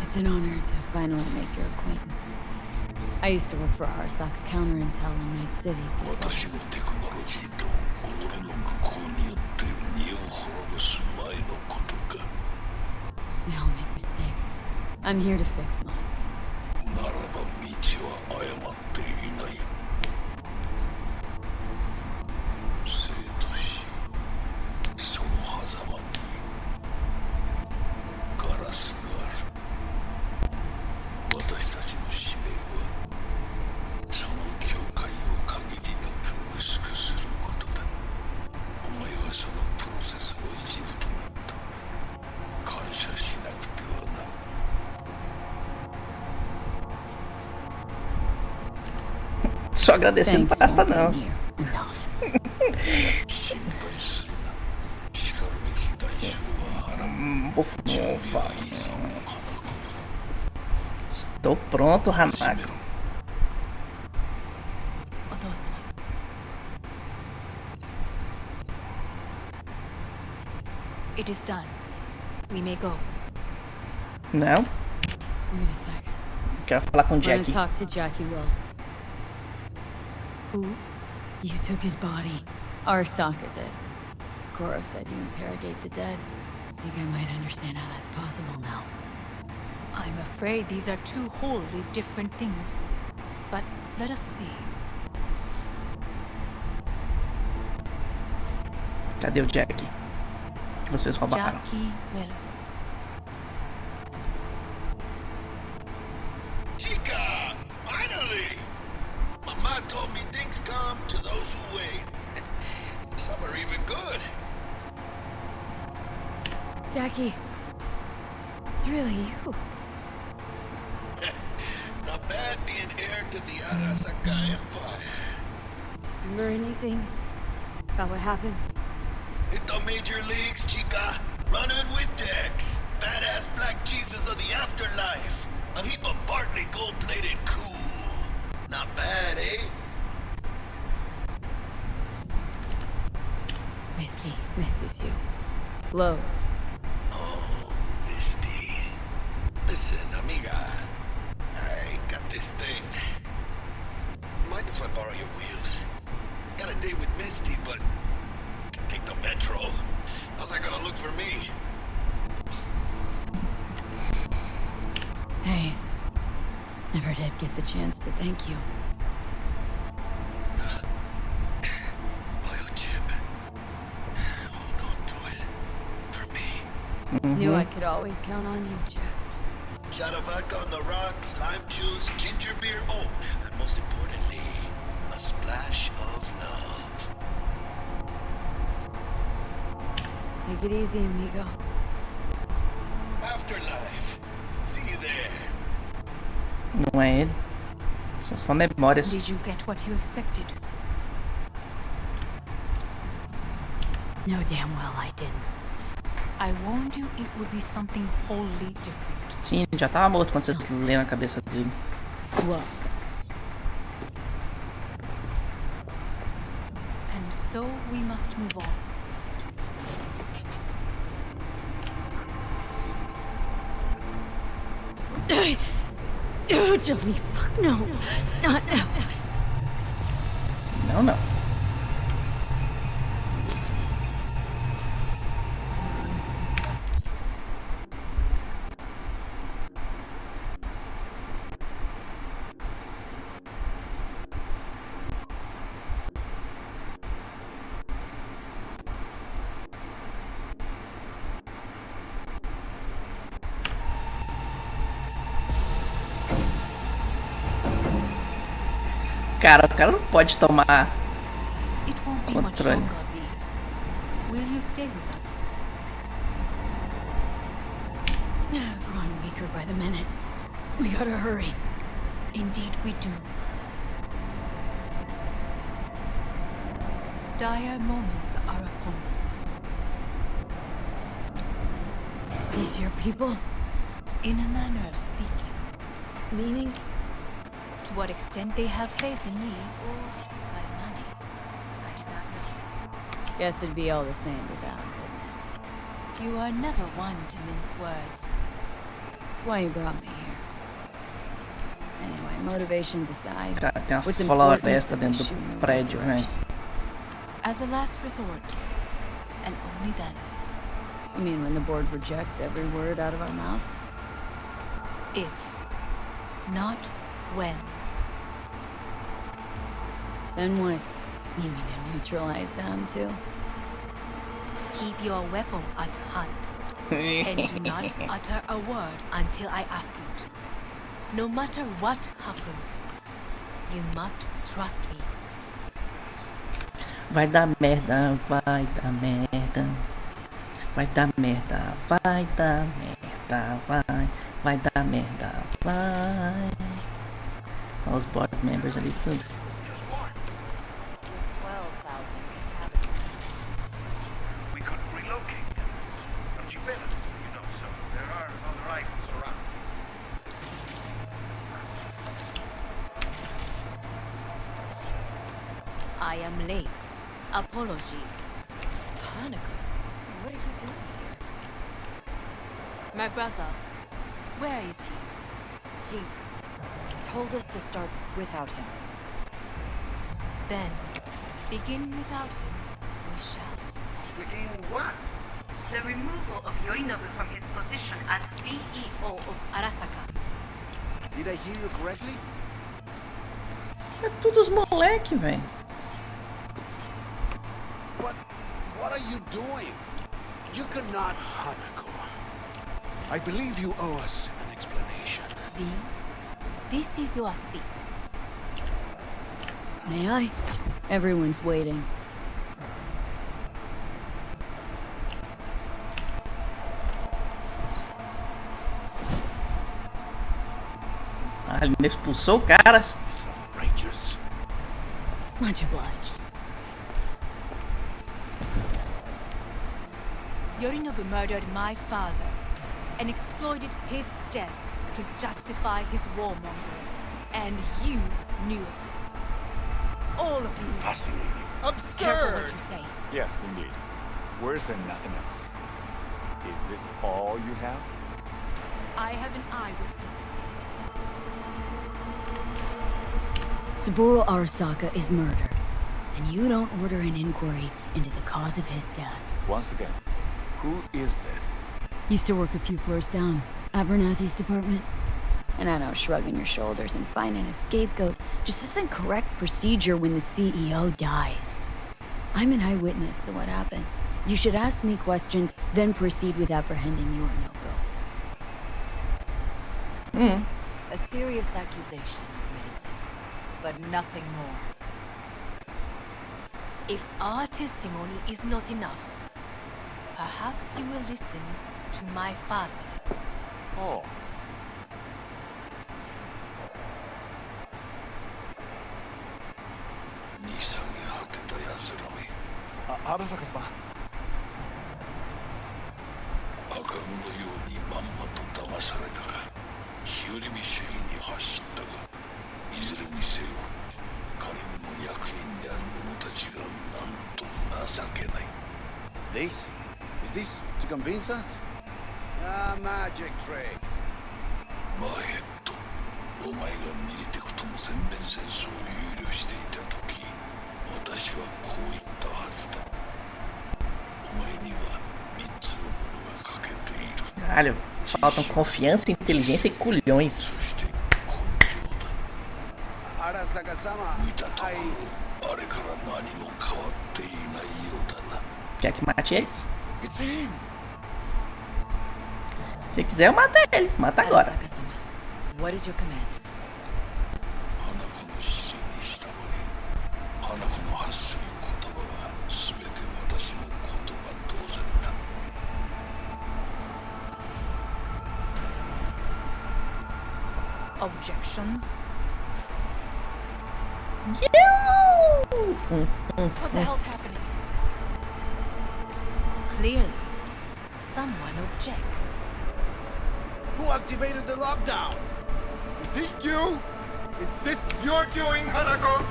It's an honor to finally make your acquaintance. I used to work for Arasaka Counter Intel in Night City. 私のテクノロジーと己の愚行によって身を滅ぼす前のことか。 We all make mistakes. I'm here to fix mine. ならば道は誤っていない。生と死、その狭間にガラスがある。私たちの使命はその境界を限りなく薄くすることだ。お前はそのプロセスの一部となった。感謝しなくてはな。Só agradecendo não basta não. 心配するな。しかるべき代償は払う。 Bufa. Estou pronto, Hanako. お父様。It is done. We may go. Não? Wait a sec. Quero falar com o I'm gonna Jackie. talk to Jackie Wells. Who? You took his body. Arasaka did. Goro said you interrogate the dead. I think I might understand how that's possible now. I'm afraid these are two wholly different things. But let us see. Cadê o Jack? Que vocês roubaram. Jackie Wells. Chica! Finally! Mama told me things come to those who wait. Jackie, it's really you. Not bad being heir to the Arasaka Empire. Remember anything about what happened? Hit the major leagues, chica. Running with Dex. Badass black Jesus of the afterlife. A heap of Bartley gold-plated cool. Not bad, eh? Misty misses you. Loads. Oh, Misty. Listen, amiga. I got this thing. Mind if I borrow your wheels? Got a date with Misty, but can take the metro. How's that gonna look for me? Hey, never did get the chance to thank you. Oil chip. Hold on to it. For me. Knew I could always count on you, Jack. Shot of vodka on the rocks, lime juice, ginger beer. Oh, and most importantly, a splash of love. Take it easy, amigo. Afterlife. See you there. Não é ele. São só memórias. Did you get what you expected? No, damn well I didn't. I warned you it would be something wholly different. Sim, ele já tava morto quando vocês leram a cabeça dele. Well, And so we must move on. Oh, Johnny, fuck no. Not now. Não, não. Cara, o cara não pode tomar It won't be much controle. longer, V. Will you stay with us? Growing weaker by the minute. We gotta hurry. Indeed we do. Dire moments are upon us. These your people? In a manner of speaking. Meaning? To what extent they have faith in me or my money, I do not know. Guess it'd be all the same without, wouldn't it? You are never one to mince words. That's why you brought me here. Anyway, motivations aside, Cara, tem what's uma important is floresta that dentro they shoot in do the right prédio, velho. direction. As a last resort, and only then. You mean when the board rejects every word out of our mouths? If, not when. Then what? You mean to neutralize them too? Keep your weapon at hand. And do not utter a word until I ask you to. No matter what happens, you must trust me. Vai dar merda, vai dar merda. Vai dar merda, vai dar merda, vai dar merda, vai. Olha os board members ali tudo. 12,000 inhabitants. We could relocate them. Don't you feel it? You know, so there are other rivals around. I am late. Apologies. Hanukkah, what are you doing here? My brother, where is he? He told us to start without him. Then, begin without him, we shall. Within what? The removal of Yorinobu from his position as CEO of Arasaka. Did I hear you correctly? É tudo os moleque, velho. What are you doing? You cannot... Hanako, I believe you owe us an explanation. V, this is your seat. May I? Everyone's waiting. A Lina expulsou o cara. Much obliged. Yorinobu murdered my father and exploited his death to justify his warmongering. And you knew of this. All of you. Fascinating. Absurd! Careful what you say. Yes, indeed. Worse than nothing else. Is this all you have? I have an eyewitness. Saburo Arasaka is murdered, and you don't order an inquiry into the cause of his death. Once again, who is this? Used to work a few floors down, Abernathy's department. And I know shrugging your shoulders and finding a scapegoat just isn't correct procedure when the CEO dies. I'm an eyewitness to what happened. You should ask me questions, then proceed with apprehending Yorinobu. A serious accusation, admittedly, but nothing more. If our testimony is not enough, perhaps you will listen to my father. Oh. Arasaka様。赤子のようにまんまと騙されたが、日和見主義に走ったが、いずれにせよ、彼にも役員である者たちがなんと情けない。This? Is this to convince us? Ah, magic trick. マヘッド、お前がミリテクとの全面戦争を憂慮していたとき、私はこう言ったはずだ。お前には3つのものが欠けている。Caralho, faltam confiança, inteligência e culhões. Quer que mate ele? Se quiser, eu mato ele. Mata agora. What is your command? Objections? What the hell's happening? Clearly, someone objects. Who activated the lockdown? Is it you? Is this your doing, Hanako?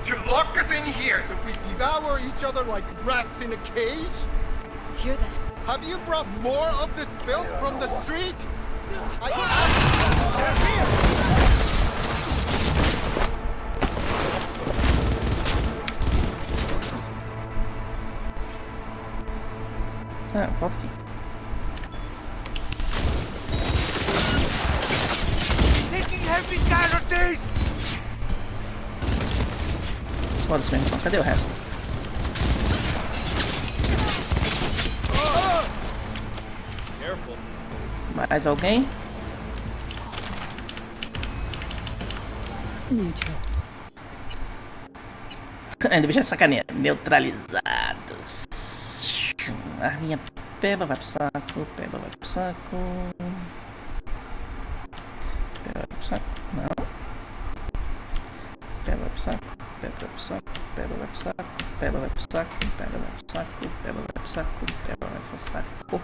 To lock us in here so we devour each other like rats in a cage? Hear that? Have you brought more of this filth from the street? Volta aqui. Taking heavy casualties! Foda-se mesmo, então. Cadê o resto? Mais alguém? Neutral. Ainda bicho é sacaneia. Neutralizados. Arminha peba vai pro saco. Peba vai pro saco. Peba vai pro saco. Não. Peba vai pro saco. Peba vai pro saco. Peba vai pro saco. Peba vai pro saco. Peba vai pro saco. Peba vai pro saco. Peba vai pro saco.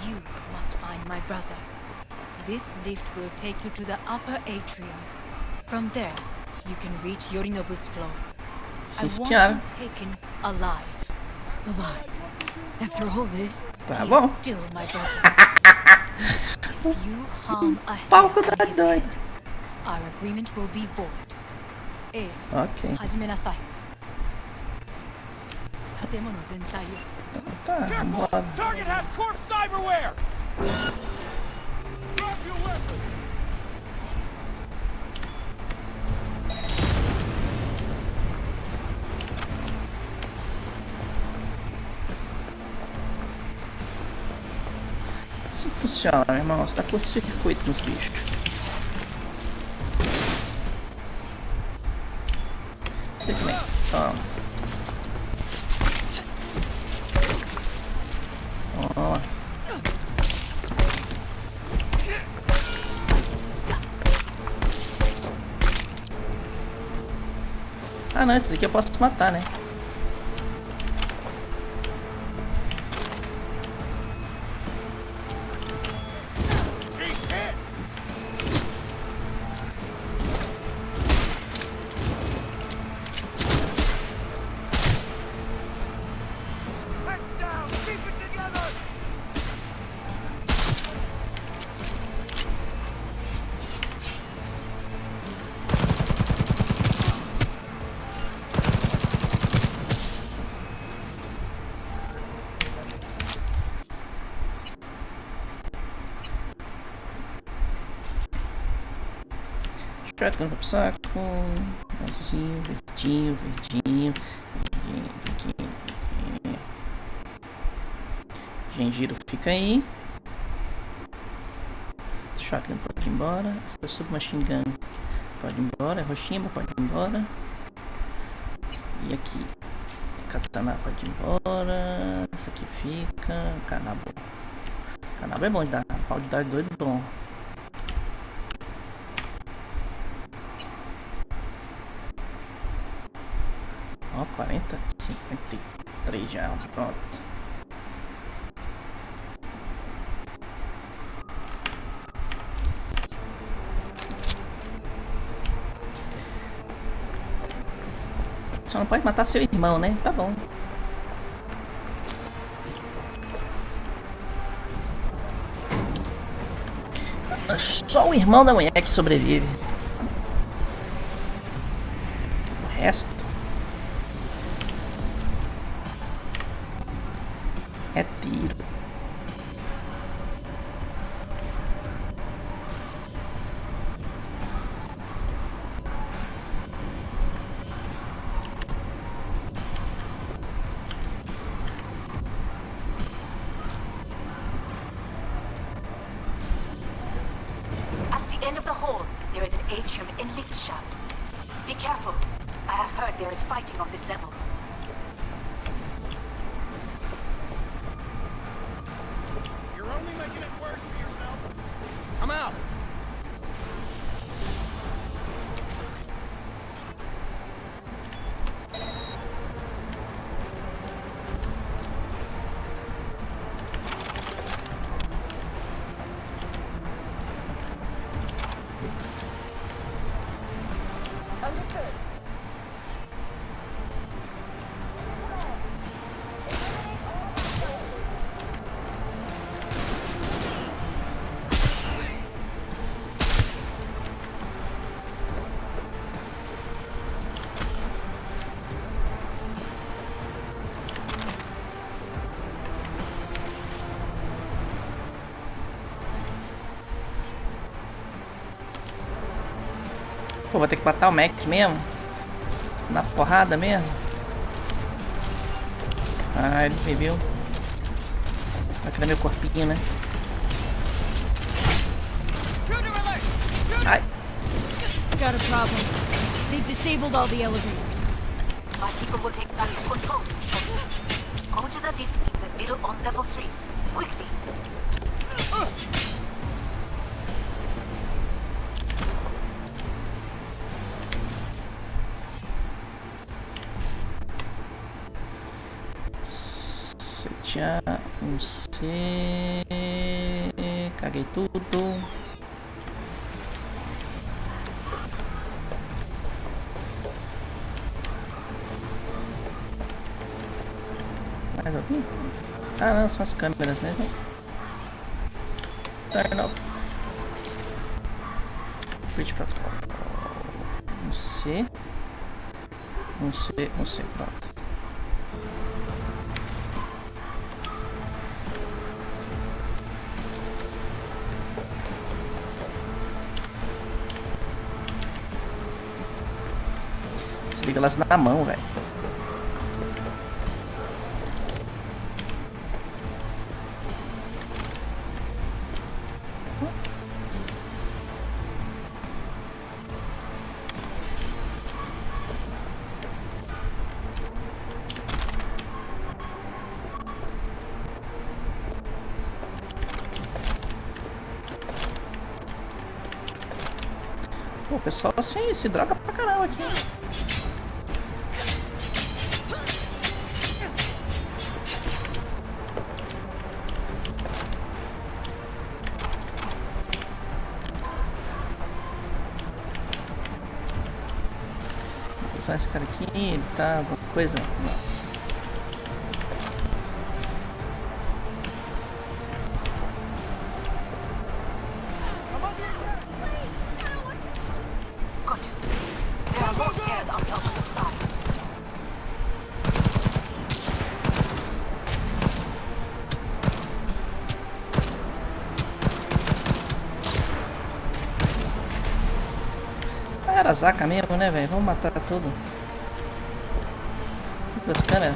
You must find my brother. This lift will take you to the upper atrium. From there, you can reach Yorinobu's floor. I want him taken alive. Alive? After all this? He is still my brother. If you harm a hair on his head, our agreement will be void. Ok. 始めなさい。建物全体を。Target has corpse cyberware! Drop your weapon! Assim funciona, meu irmão. Você tá curto-circuito nos bichos. Você também. Toma. Toma. Ah não, esses aqui eu posso matar, né? Shotgun pro saco. Azulzinho, verdinho, verdinho. Verdinho. Gengiro fica aí. Shotgun pode ir embora. Essa submachine gun pode ir embora. Roshima pode ir embora. E aqui. Katana pode ir embora. Essa aqui fica. Kanabo. Kanabo é bom de dar. Pau de dar doido bom. Ó, 40, 53 já, pronto. Só não pode matar seu irmão, né? Tá bom. Só o irmão da mulher que sobrevive. O resto é tiro. At the end of the hall, there is an atrium and lift shaft. Be careful. I have heard there is fighting on this level. You're only making it worse for yourself. I'm out. Pô, vou ter que matar o Mac mesmo? Na porrada mesmo? Ah, ele me viu. Vai querer meu corpinho, né? Ai. Got a problem. They've disabled all the elevators. My people will take back the control shortly. Go to the lift in the middle on level 3. Quickly. Já não sei. Caguei tudo. Mais alguém? Ah não, são as câmeras, né? Turn off. Switch protocol. Um C. Um C, pronto. Desliga elas na mão, velho. O pessoal assim se droga pra caramba aqui. Vou usar esse cara aqui, ele tá alguma coisa? Não. Arasaka mesmo, né, velho? Vamos matar tudo. Das câmeras.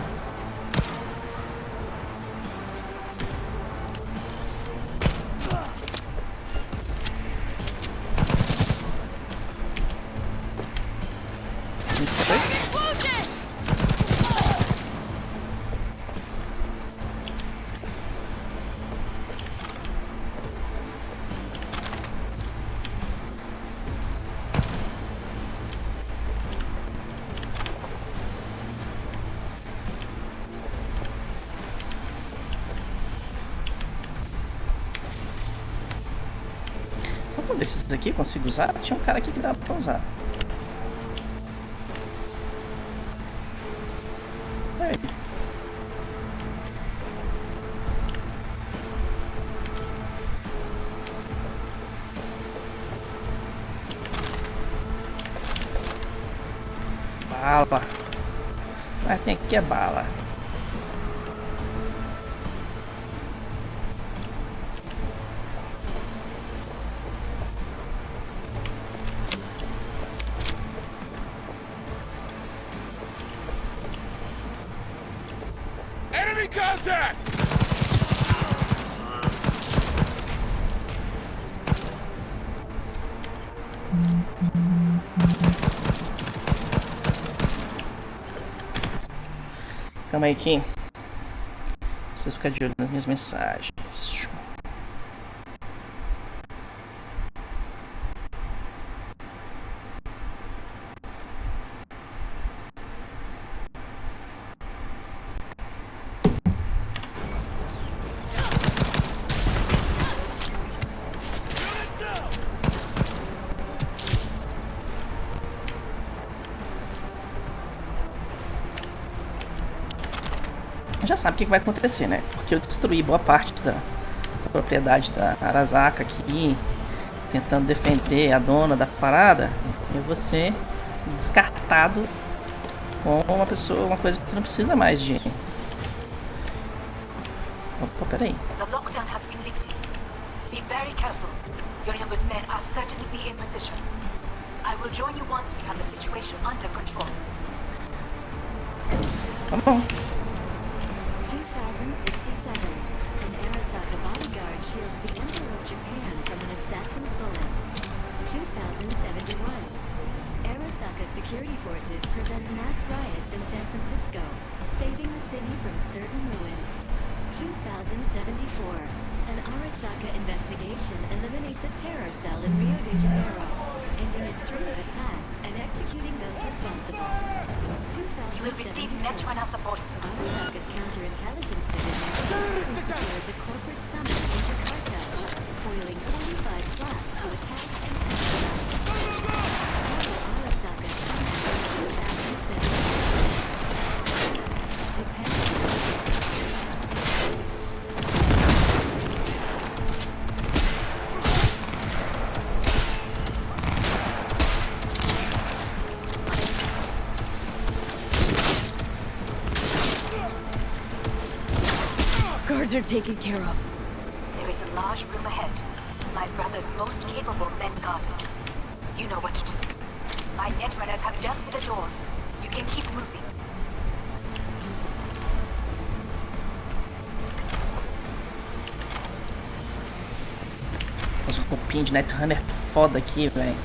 Desses aqui eu consigo usar? Tinha um cara aqui que dava pra usar. Aí. Bala. Mas tem aqui é bala. Contact! Calma aí, Kim. Preciso ficar de olho nas minhas mensagens. Já sabe o que vai acontecer, né? Porque eu destruí boa parte da propriedade da Arasaka aqui, tentando defender a dona da parada. Eu vou ser descartado com uma pessoa, uma coisa que não precisa mais de. Opa, peraí. The lockdown has been lifted. Be very careful. Yorinobu's men are certain to be in position. I will join you once we have the situation under control. Tá bom. 2067. An Arasaka bodyguard shields the Emperor of Japan from an assassin's bullet. 2071. Arasaka security forces prevent mass riots in San Francisco, saving the city from certain ruin. 2074. An Arasaka investigation eliminates a terror cell in Rio de Janeiro, ending a string of attacks and executing those responsible. You will receive Netrunner support. Arasaka's counterintelligence division secures a corporate summit in Jakarta, foiling 45 plots to attack and Arasaka Guards are taken care of. There is a large room ahead. My brother's most capable men guard it. You know what to do. My Netrunners have dealt with the doors. You can keep moving. Nossa, roupinha de Netrunner foda aqui, velho.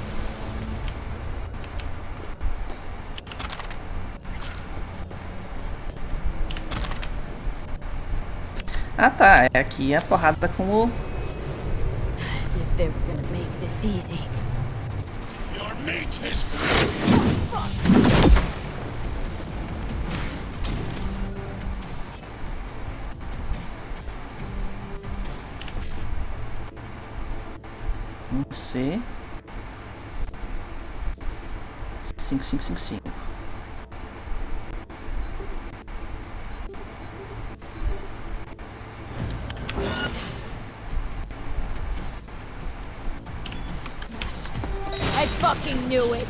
Ah tá, é aqui a porrada com o... As if they were gonna make this easy. Your meet his C 5555. I fucking knew it.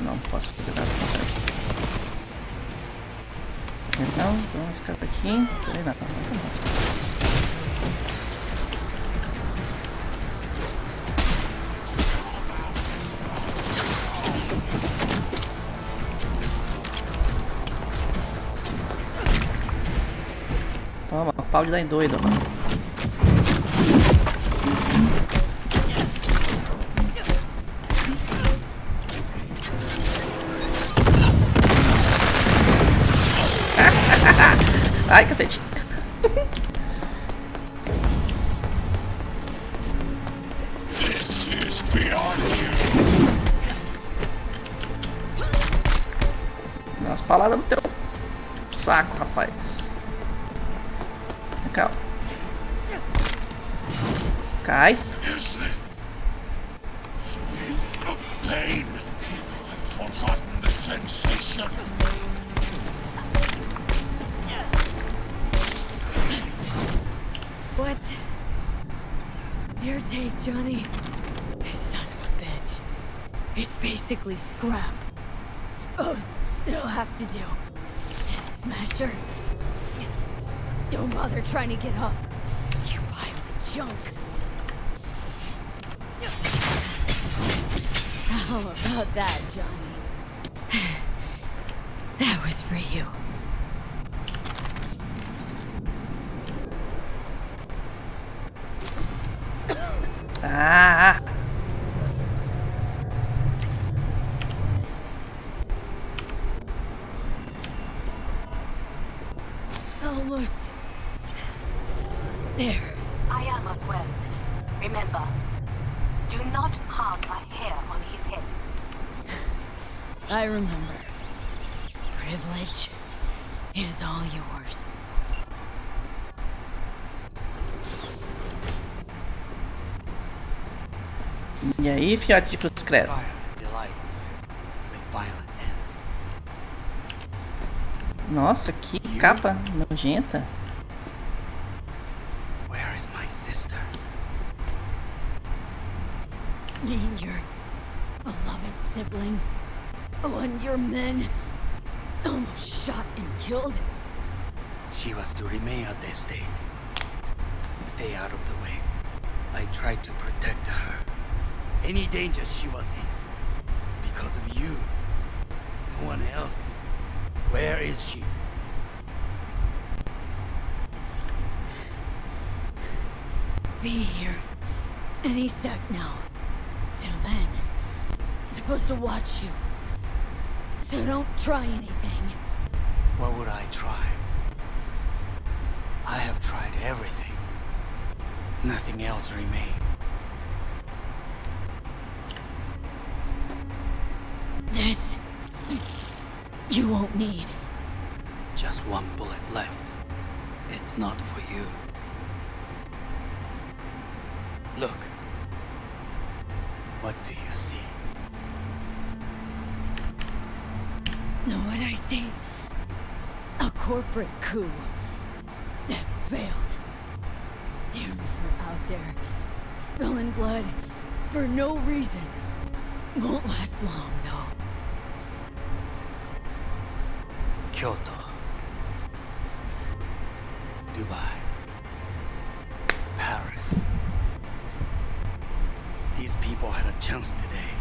Não posso fazer nada com isso. Então, vamos ficar aqui. Peraí, não. Toma, pau de dar em doido. Ai, cacete. Dá umas paladas no teu saco, rapaz. Vem cá. Cai. pain. I've forgotten the sensation. What? Your take, Johnny. Son of a bitch. It's basically scrap. Suppose it'll have to do. Smasher. Don't bother trying to get up. You pile of junk. How about that, Johnny? That was for you. Ah! Almost. There. I am as well. Remember, do not harm a hair on his head. I remember. Privilege is all yours. E aí, fiote de cruz credo? Nossa, que capa nojenta. Where is my sister? And your beloved sibling, one your men almost shot and killed. She was to remain at the estate. Stay out of the way. I tried to protect her. Any danger she was in was because of you. No one else. Where is she? Be here any sec now. Till then, supposed to watch you. So don't try anything. What would I try? I have tried everything. Nothing else remains. This you won't need. Just one bullet left. It's not for you. Look. What do you see? Know what I see? A corporate coup that failed. Your men are out there spilling blood for no reason. Won't last long, though. Kyoto. Dubai. Paris. These people had a chance today,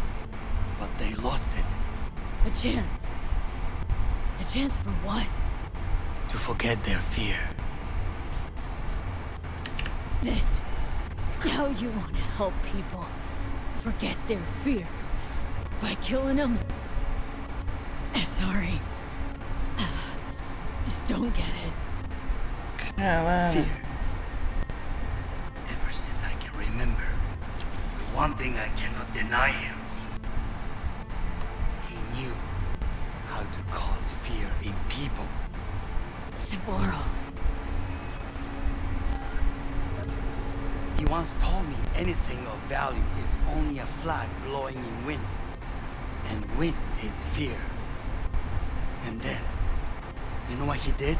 but they lost it. A chance? A chance for what? To forget their fear. This. How you want to help people forget their fear? By killing them? Sorry. Just don't get it. Fear. Ever since I can remember, one thing I cannot deny him. He knew how to cause fear in people. Saburo. He once told me anything of value is only a flag blowing in wind. And wind is fear. And then, you know what he did?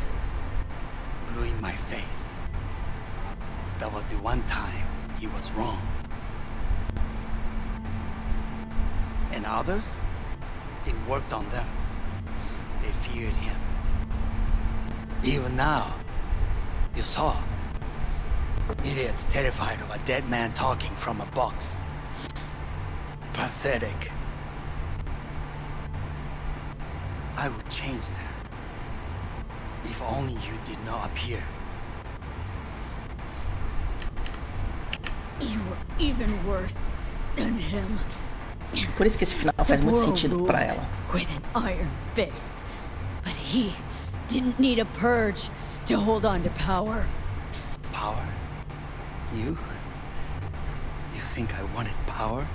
Blew in my face. That was the one time he was wrong. And others, it worked on them. They feared him. Even now, you saw. Idiots terrified of a dead man talking from a box. Pathetic. I would change that. If only you did not appear. You were even worse than him. Por isso que esse final faz muito sentido pra ela. With an iron fist. But he didn't need a purge to hold on to power. Power? You? You think I wanted power?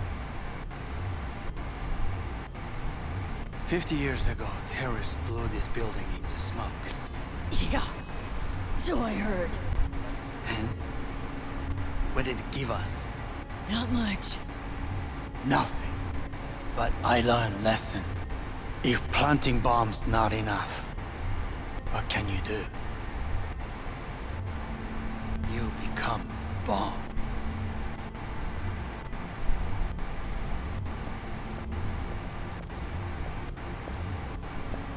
50 years ago, terrorists blew this building into smoke. Yeah, so I heard. And? What did it give us? Not much. Nothing. But I learned a lesson. If planting bombs not enough, what can you do? You become bomb.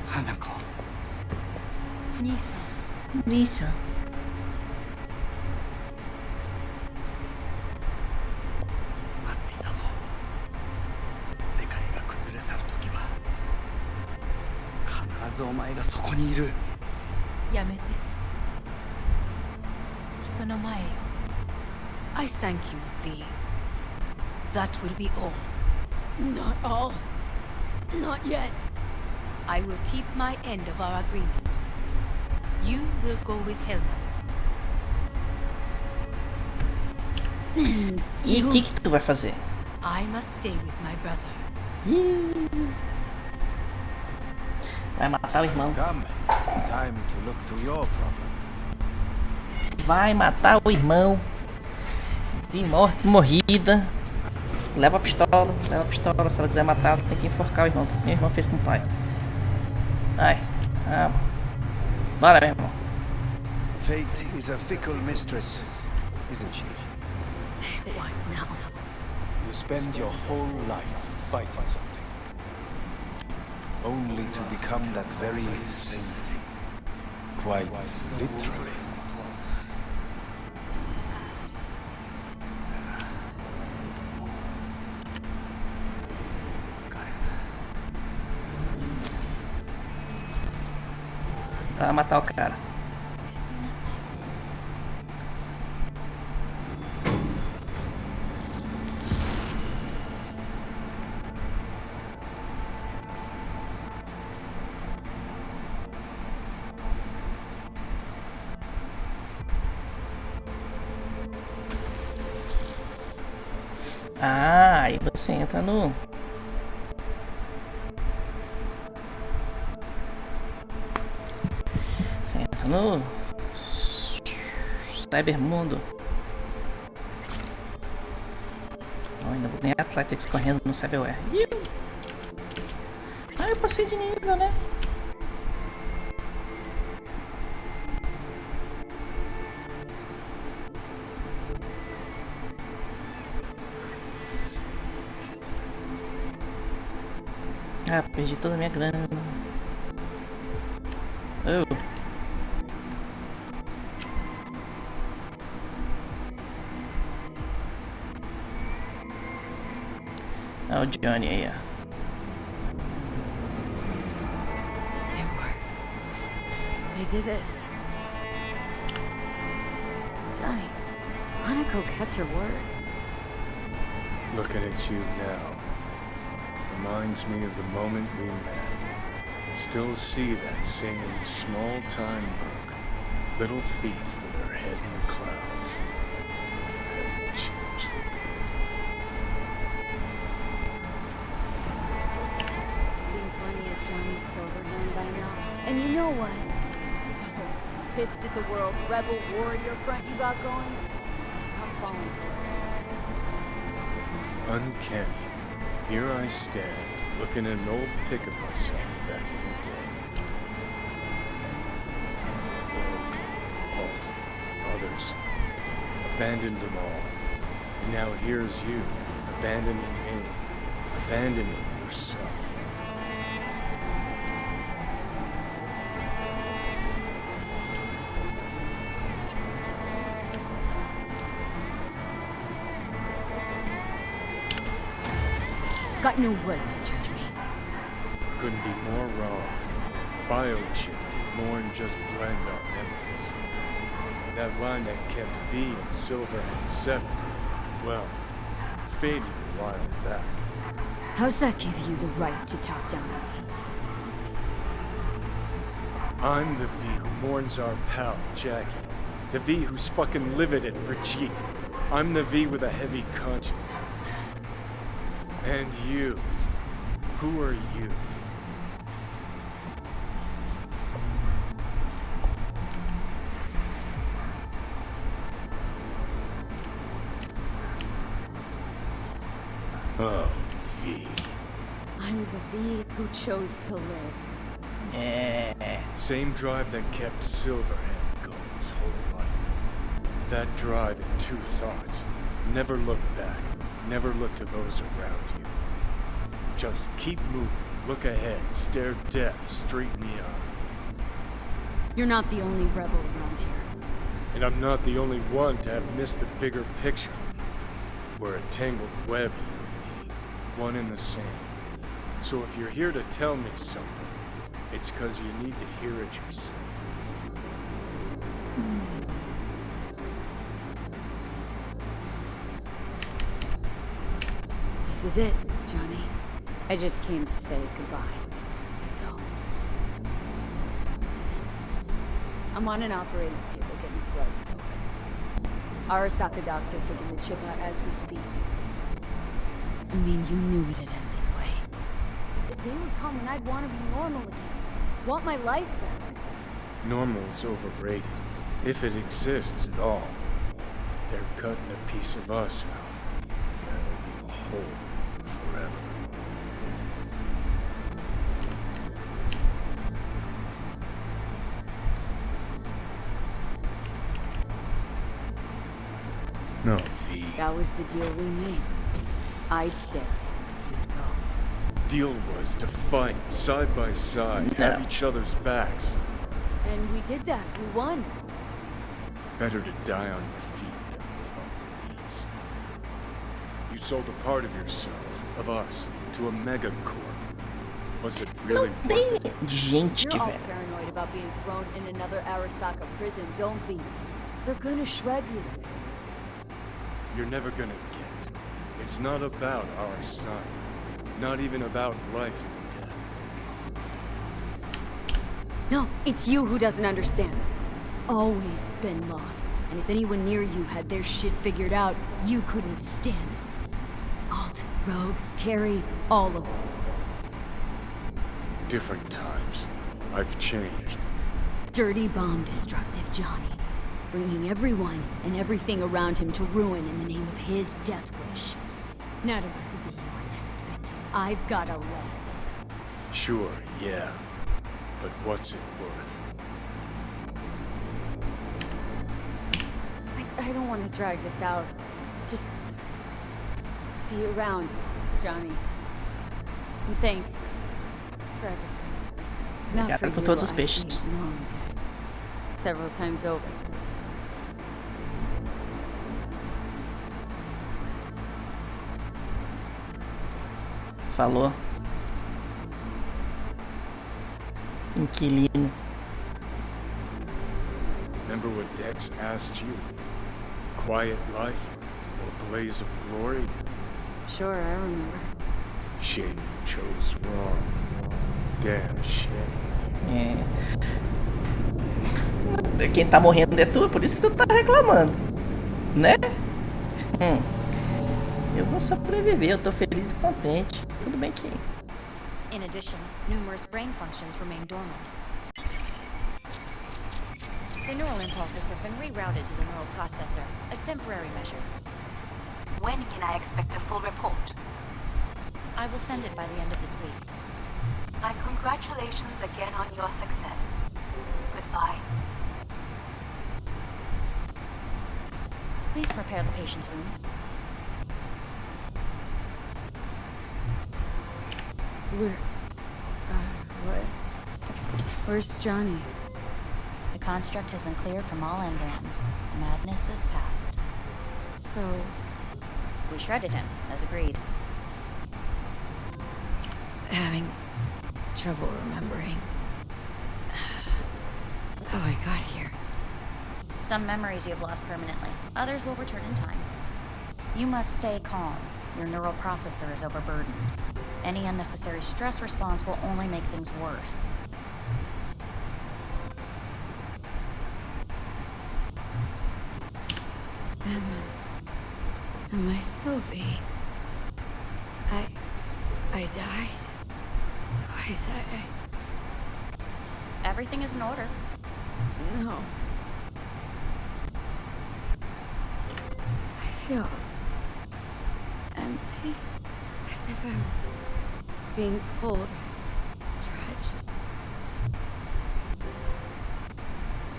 Hanako. Nisa. Nisa. 待っていたぞ。世界が崩れ去る時は必ずお前がそこにいる。やめて。人の前よ。I thank you, V. That will be all. Not all. Not yet. I will keep my end of our agreement. You will go with Helma. E o que tu vai fazer? I must stay with my brother. Vai matar o irmão. Come. Time to look to your problem. Vai matar o irmão. De morte morrida. Leva a pistola, leva a pistola. Se ela quiser matar, tem que enforcar o irmão. Meu irmão fez com o pai. Ai, vamos. Bora, meu irmão. Fate is a fickle mistress, isn't she? Say what now? You spend your whole life fighting something, only to become that very same thing. Quite literally. Vai matar o cara. Ah, aí você entra no... Você entra no... Cybermundo. Oh, ainda vou ganhar Athletics correndo no Cyberware. Ah, eu passei de nível, né? Ah, perdi toda a minha grana. Oh. Oh, Johnny aí, ó. It worked. They did it. Johnny, Hanako kept her word. Looking at you now reminds me of the moment we met. Still see that same small-time book. Little thief with her head in the clouds. Haven't changed a bit. Seen plenty of Johnny Silverhand by now. And you know what? Pissed at the world rebel warrior front you got going? I'm falling for it. Uncanny. Here I stand, looking at an old pic of myself back in the day. Rogue, Halt, others. Abandoned them all. And now here's you, abandoning me. Abandoning yourself. Got no right to judge me. Couldn't be more wrong. Biochip did more than just blend our memories. That line that kept V and Silverhand separate, well, faded a while back. How's that give you the right to talk down to me? I'm the V who mourns our pal, Jackie. The V who's fucking livid at Brigitte. I'm the V with a heavy conscience. And you. Who are you? Oh, V. I'm the V who chose to live. Same drive that kept Silverhand going his whole life. That drive in two thoughts. Never look back. Never look to those around you. Just keep moving. Look ahead. Stare death straight in the eye. You're not the only rebel around here. And I'm not the only one to have missed the bigger picture. We're a tangled web, you and me. One and the same. So if you're here to tell me something, it's because you need to hear it yourself. This is it, Johnny. I just came to say goodbye. That's all. Listen, I'm on an operating table getting sliced open. Arasaka docs are taking the chip out as we speak. I mean, you knew it'd end this way. But the day would come when I'd want to be normal again. Want my life back. Normal is overrated. If it exists at all. They're cutting a piece of us out. That'll leave a hole forever. No, V. That was the deal we made. I'd stay. You'd go. Deal was to fight side by side, have each other's backs. And we did that. We won. Better to die on your feet than live on your knees. You sold a part of yourself, of us, to a megacorp. Was it really worth it? You're all paranoid about being thrown in another Arasaka prison. Don't be. They're gonna shred you. You're never gonna get it. It's not about our son. Not even about life and death. No, it's you who doesn't understand. Always been lost. And if anyone near you had their shit figured out, you couldn't stand it. Alt, Rogue, Carrie, all of them. Different times. I've changed. Dirty bomb destructive Johnny. Bringing everyone and everything around him to ruin in the name of his death wish. Not about to be your next victim. I've got a life. Sure, yeah. But what's it worth? I don't want to drag this out. Just see you around, Johnny. And thanks for everything. If not for Obrigado por you, todos os I'd peixes. be long dead. Several times over. Falou. Inquilino. Remember what Dex asked you? Quiet life or blaze of glory? Sure, I remember. Shame you chose wrong. Damn shame. Quem tá morrendo é tu, por isso que tu tá reclamando. Né? Eu vou sobreviver, eu tô feliz e contente. Tudo bem que... In addition, numerous brain functions remain dormant. The neural impulses have been rerouted to the neural processor, a temporary measure. When can I expect a full report? I will send it by the end of this week. My congratulations again on your success. Goodbye. Please prepare the patient's room. What? Where's Johnny? The construct has been cleared from all engrams. Madness is past. So... We shredded him, as agreed. Having trouble remembering how I got here. Some memories you have lost permanently. Others will return in time. You must stay calm. Your neural processor is overburdened. Any unnecessary stress response will only make things worse. Am I still V? I died. Twice. Everything is in order. No. I feel empty. As if I was being pulled, stretched.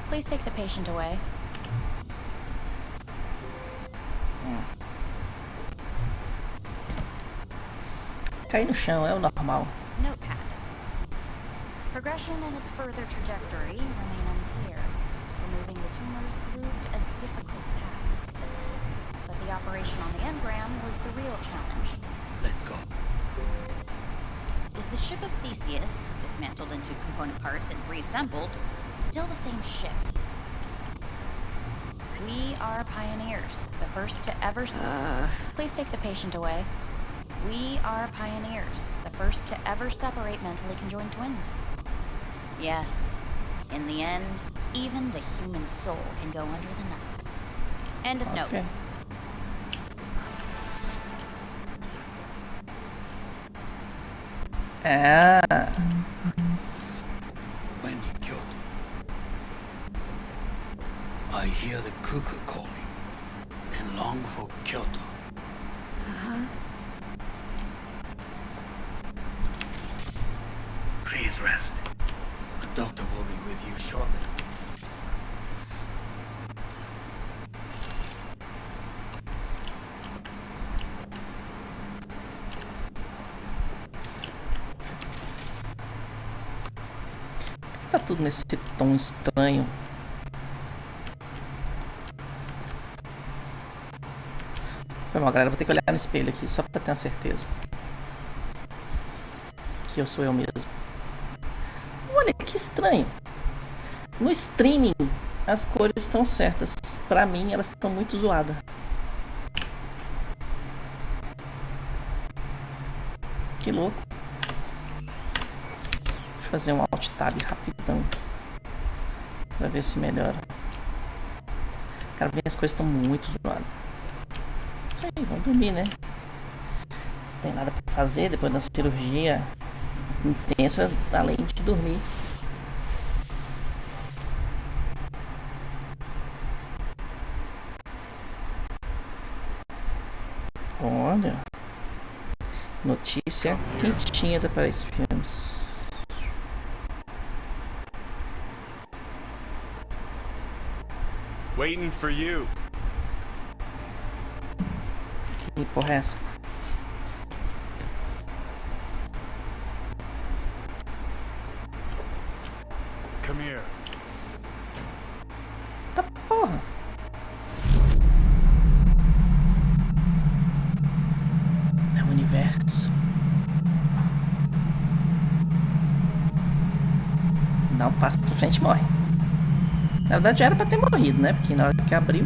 Please take the patient away. Cair no chão é o normal. Notepad. Progression and its further trajectory remain unclear. Removing the tumors proved a difficult task. But the operation on the engram was the real challenge. Let's go. Is the ship of Theseus, dismantled into component parts and reassembled, still the same ship? We are pioneers, the first to ever... Please take the patient away. We are pioneers, the first to ever separate mentally conjoined twins. Yes, in the end, even the human soul can go under the knife. End of note. When in Kyoto, I hear the cuckoo calling and long for Kyoto. Please rest. The doctor will be with you shortly. Tá tudo nesse tom estranho. Foi mal, galera. Vou ter que olhar no espelho aqui só pra ter uma certeza que eu sou eu mesmo. Olha que estranho. No streaming as cores estão certas. Pra mim elas estão muito zoadas. Que louco. Deixa eu fazer um alt tab rapidão pra ver se melhora. Cara, minhas coisas estão muito zoadas. Isso aí, vamos dormir, né? Não tem nada pra fazer depois da cirurgia intensa, além de dormir. Olha, notícia quentinha da Paris Filmes. Waiting for you. Que porra é essa? come here. Tá porra. É o universo. Dá um passo pra frente e morre. Na verdade já era pra ter morrido, né? Porque na hora que abriu.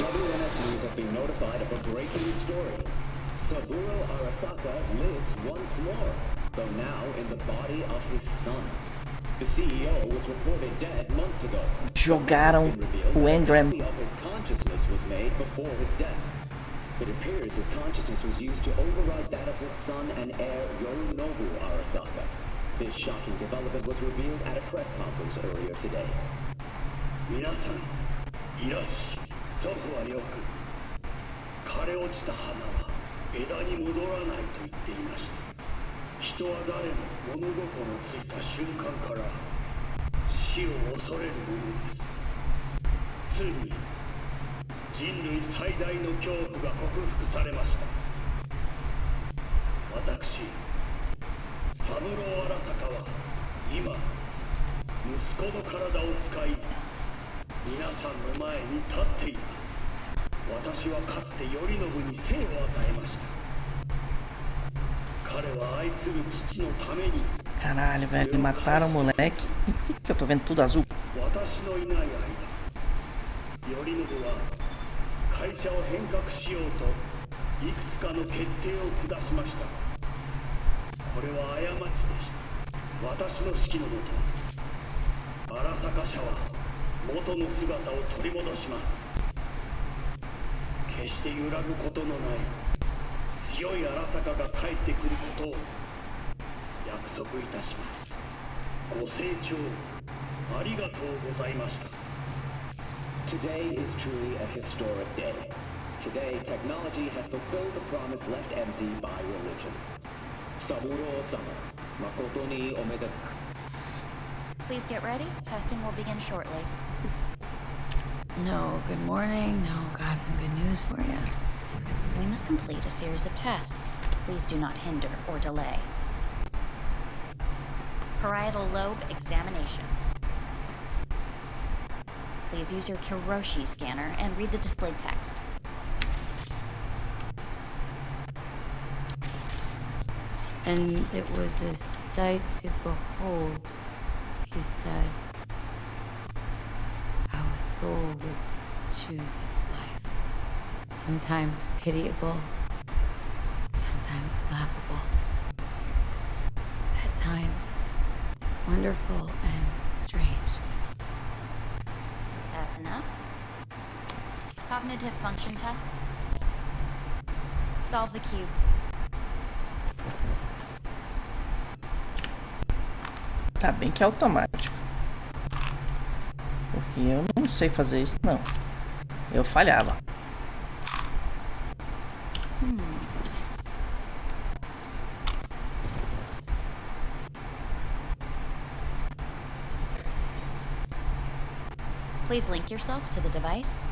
WNS has been notified of a breaking story. Saburo Arasaka lives once more, though now in the body of his son. The CEO was reported dead months ago. Jogaram o Engram. His consciousness was made before his death. It appears his consciousness was used to override that of his son and heir Yorinobu Arasaka. This shocking development was revealed at a press conference earlier today. 皆さん、いらっしゃい。祖父はよく、枯れ落ちた花は枝に戻らないと言っていました。人は誰も物心ついた瞬間から死を恐れるものです。ついに人類最大の恐怖が克服されました。私、三郎荒坂は今、息子の体を使い、皆さんの前に立っています。私はかつて頼信に生を与えました。彼は愛する父のために。 Caralho, velho, mataram o moleque. Por que eu tô vendo tudo azul? 私のいない間、頼信は会社を変革しようといくつかの決定を下しました。これは過ちでした。私の指揮のもと、荒坂社は元の姿を取り戻します。決して揺らぐことのない強い荒坂が帰ってくることを約束いたします。ご清聴ありがとうございました。 Today is truly a historic day. Today, technology has fulfilled the promise left empty by religion. Saburo-sama, makoto ni omedetou. Please get ready. Testing will begin shortly. No, good morning. No, got some good news for you. We must complete a series of tests. Please do not hinder or delay. Parietal lobe examination. Please use your Kiroshi scanner and read the displayed text. And it was a sight to behold, he said, how a soul would choose its life. Sometimes pitiable, sometimes laughable. At times, wonderful and strange. That's enough. Cognitive function test. Solve the cube. Tá bem que é automático. Porque eu não sei fazer isso, não. Eu falhava. Please link yourself to the device.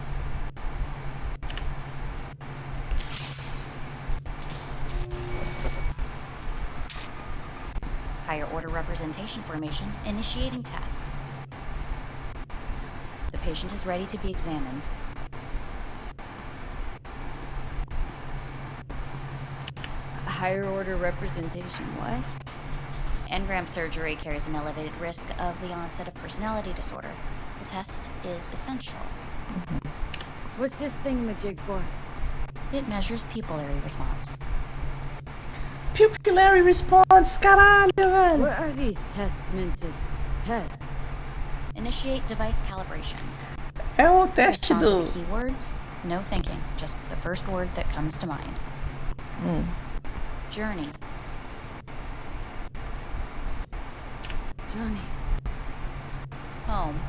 Higher order representation formation, initiating test. The patient is ready to be examined. Higher order representation, what? Engram surgery carries an elevated risk of the onset of personality disorder. The test is essential. What's this thingamajig for? It measures pupillary response. Pupillary response, caralho, velho. What are these tests meant to test? Initiate device calibration. É o teste Respond do... to the keywords. No thinking, just the first word that comes to mind. Journey. Johnny. Home.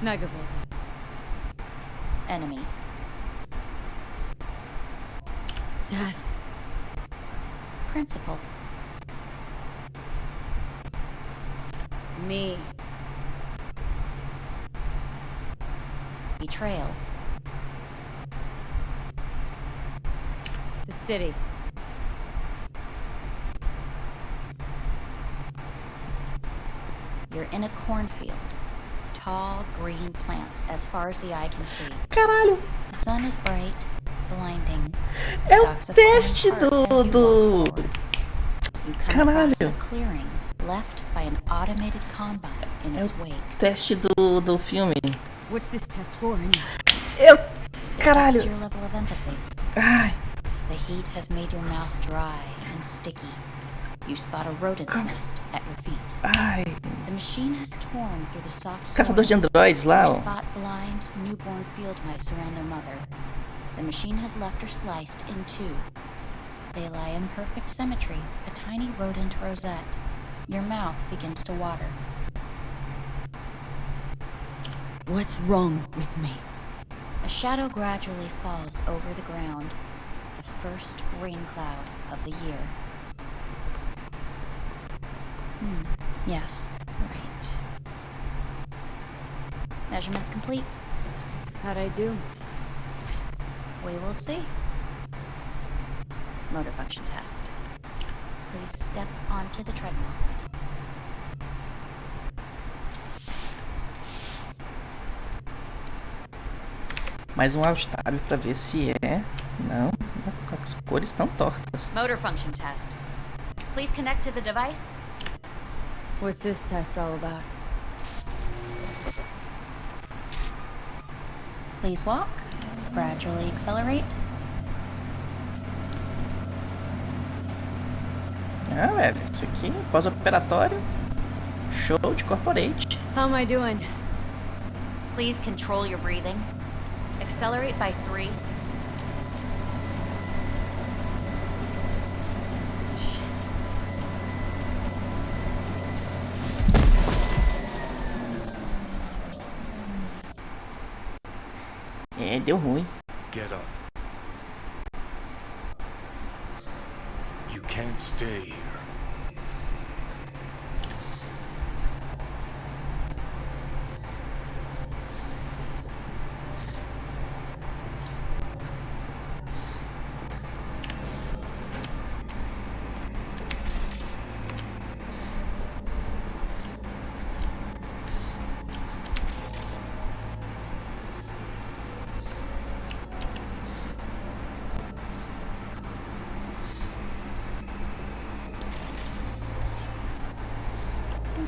Mega building. Enemy. Death. Principal. Me. Betrayal. The city. You're in a cornfield. Tall, green plants as far as the eye can see. Caralho! The sun is bright, blinding. É o Stalks of teste corn part do... as you walk forward. You come across a Caralho! clearing left by an automated combine in É its o wake. teste do filme. What's this test for, anyway? Eu... Test Caralho! your level of empathy. Ai! The heat has made your mouth dry and sticky. You spot a rodent's nest at your feet. Ai! The machine has torn through the soft Caçador de soil. androides lá, You ó. spot blind, newborn field mice around their mother. The machine has left her sliced in two. They lie in perfect symmetry, a tiny rodent rosette. Your mouth begins to water. What's wrong with me? A shadow gradually falls over the ground. The first rain cloud of the year. Yes, right. Measurements complete. How'd I do? We will see. Motor function test. Please step onto the treadmill. Mais um alt-tab pra ver se é. Não, as cores estão tortas. Motor function test. Please connect to the device. What's this test all about? Please walk. Gradually accelerate. Ah, velho, isso aqui, pós-operatório. Show de corporate. How am I doing? Please control your breathing. Accelerate by 3. É, deu ruim. Get up. You can't stay here.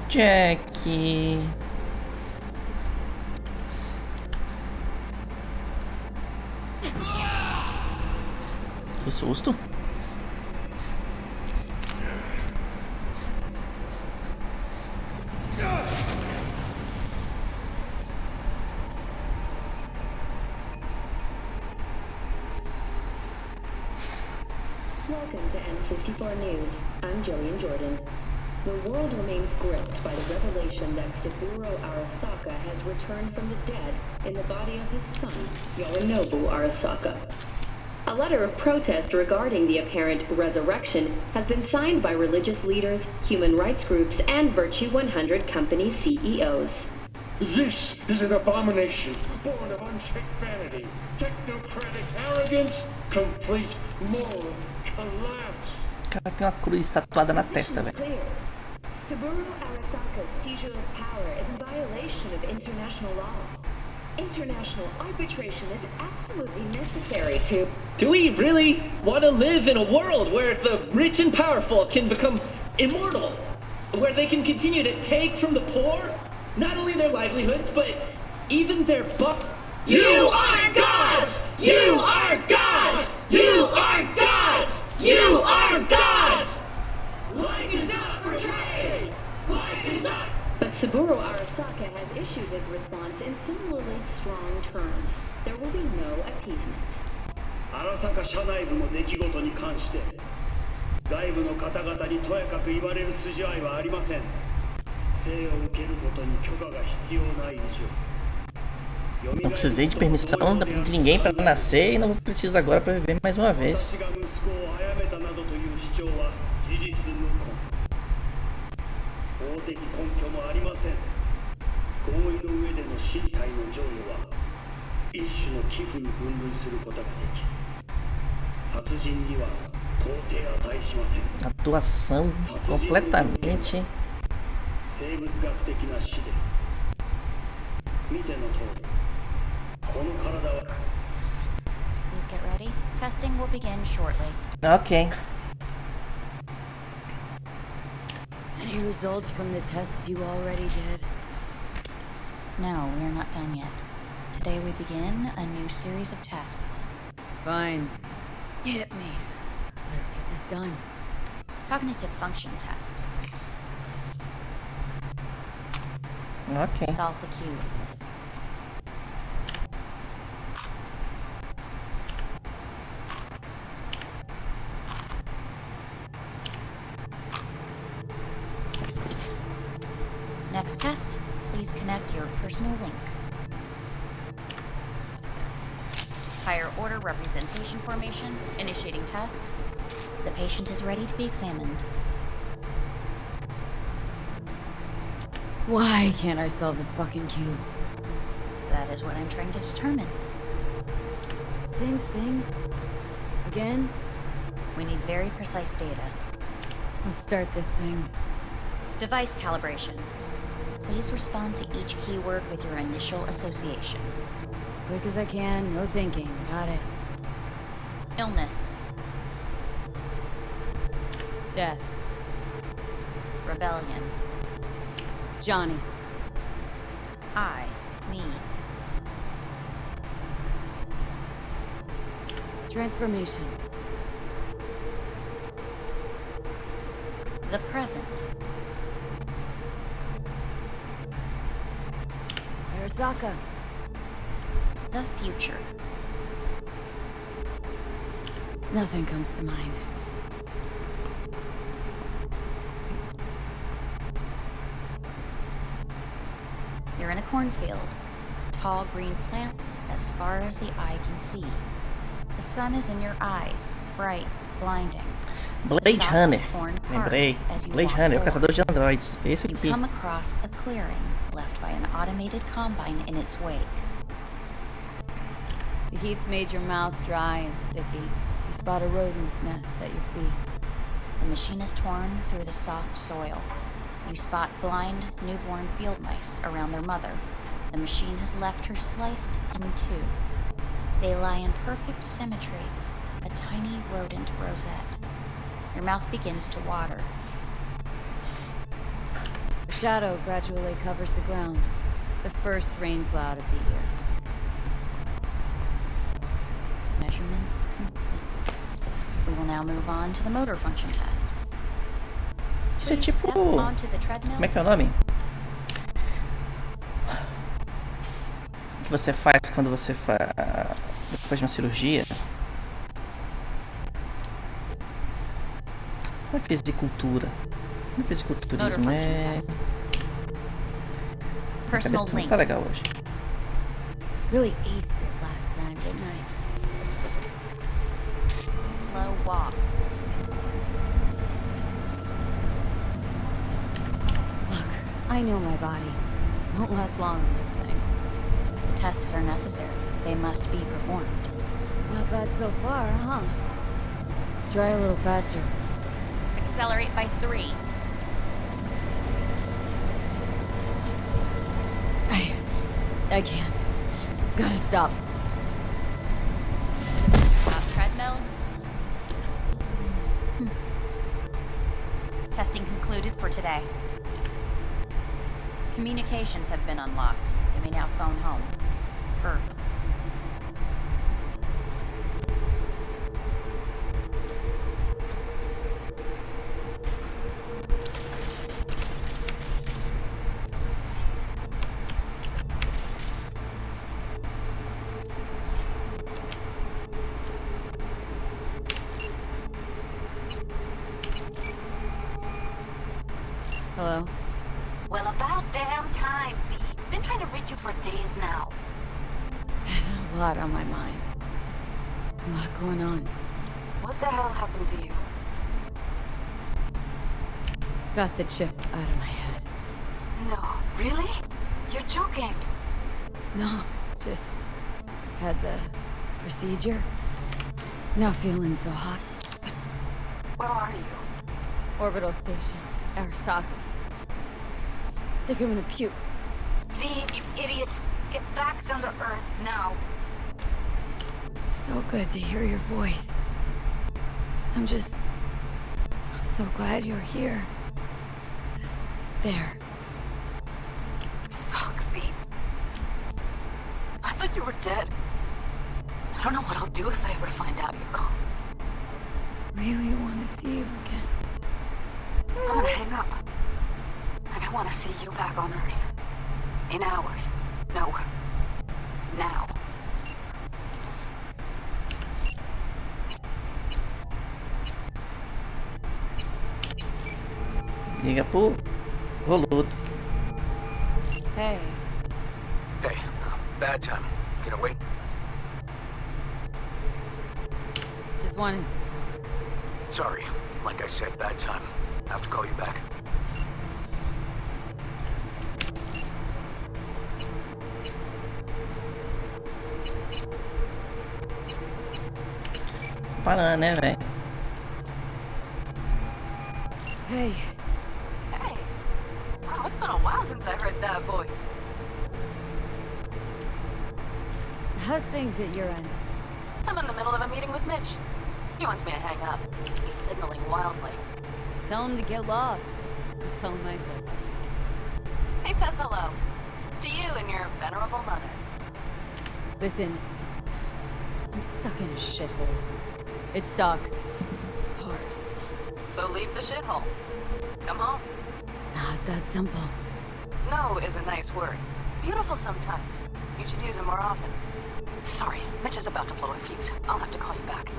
Jack. Que susto. Welcome to N54 News. I'm Jillian Jordan. The world remains gripped by the revelation that Saburo Arasaka has returned from the dead in the body of his son, Yorinobu Arasaka. A letter of protest regarding the apparent resurrection has been signed by religious leaders, human rights groups, and Virtue 100 company CEOs. This is an abomination, born of unchecked vanity, technocratic arrogance, complete moral collapse. O cara tem uma cruz tatuada na testa, velho. Saburo Arasaka's seizure of power is in violation of international law. International arbitration is absolutely necessary to... Do we really want to live in a world where the rich and powerful can become immortal? Where they can continue to take from the poor, not only their livelihoods, but even their You are gods! You are gods! You are gods! You are gods! Life is not for trade! Life is not... But Saburo Arasaka has issued his response in similarly strong terms. There will be no appeasement. 荒坂社内部の出来事に関して外部の方々にとやかく言われる筋合いはありません。生を受けることに許可が必要ないでしょう。 Não precisei de permissão de ninguém para nascer e não preciso agora para viver mais uma vez. Atuação completamente 生物学的な死です。見ての通り、この体は Please get ready. Testing will begin shortly. Ok. Any results from the tests you already did? No, we are not done yet. Today we begin a new series of tests. Fine. Hit me. Let's get this done. Cognitive function test. Ok. Solve the cube. Next test, please connect your personal link. Higher order representation formation, initiating test. The patient is ready to be examined. Why can't I solve the fucking cube? That is what I'm trying to determine. Same thing? Again? We need very precise data. Let's start this thing. Device calibration. Please respond to each keyword with your initial association. As quick as I can, no thinking. Got it. Illness. Death. Rebellion. Johnny. I. Me. Transformation. The present. Arasaka. The future. Nothing comes to mind. You're in a cornfield. Tall green plants as far as the eye can see. The sun is in your eyes, bright, blinding. Blade Runner. Lembrei. Blade Runner, o caçador de androides. Esse You aqui. come across a clearing left by an automated combine in its wake. The heat's made your mouth dry and sticky. You spot a rodent's nest at your feet. The machine is torn through the soft soil. You spot blind, newborn field mice around their mother. The machine has left her sliced in two. They lie in perfect symmetry, a tiny rodent rosette. Your mouth begins to water. A shadow gradually covers the ground. The first rain cloud of the year. Measurements complete. We will now move on to the motor function test. Isso é Please tipo. step onto the treadmill. Como é que é o nome? O que você faz quando você depois de uma cirurgia? Não é fisicultura. Não é fisiculturismo, é. A cabeça não tá legal hoje. Really aced it last time, didn't I? Slow walk. Look, I know my body. Won't last long on this thing. The tests are necessary. They must be performed. Not bad so far, huh? Try a little faster. Accelerate by 3. I can't. Gotta stop. Treadmill. Testing concluded for today. Communications have been unlocked. You may now phone home. Earth. Hello? Well, about damn time, V. Been trying to reach you for days now. Had a lot on my mind. A lot going on. What the hell happened to you? Got the chip out of my head. No, really? You're joking. No, just had the procedure. Not feeling so hot. Where are you? Orbital station. Arasaka's. think I'm gonna puke. V, you idiot! Get back down to Earth now. So good to hear your voice. I'm so glad you're here. There. Fuck, V. I thought you were dead. I don't know what I'll do if I ever find out you're gone. Really want to see you again. I'm gonna hang up. And I want to see you back on Earth. In hours. No. Now. Liga pro Roludo. Hey. Hey, bad time. Can I wait? Just wanted to talk. Sorry. Like I said, bad time. I have to call you back. Parando, né, velho? Hey. Hey. Wow, it's been a while since I heard that voice. How's things at your end? I'm in the middle of a meeting with Mitch. He wants me to hang up. He's signaling wildly. Tell him to get lost. Tell him I said. He says hello. To you and your venerable mother. Listen. I'm stuck in a shithole. It sucks. Hard. So leave the shithole. Come home. Not that simple. No is a nice word. Beautiful sometimes. You should use it more often. Sorry, Mitch is about to blow a fuse. I'll have to call you back.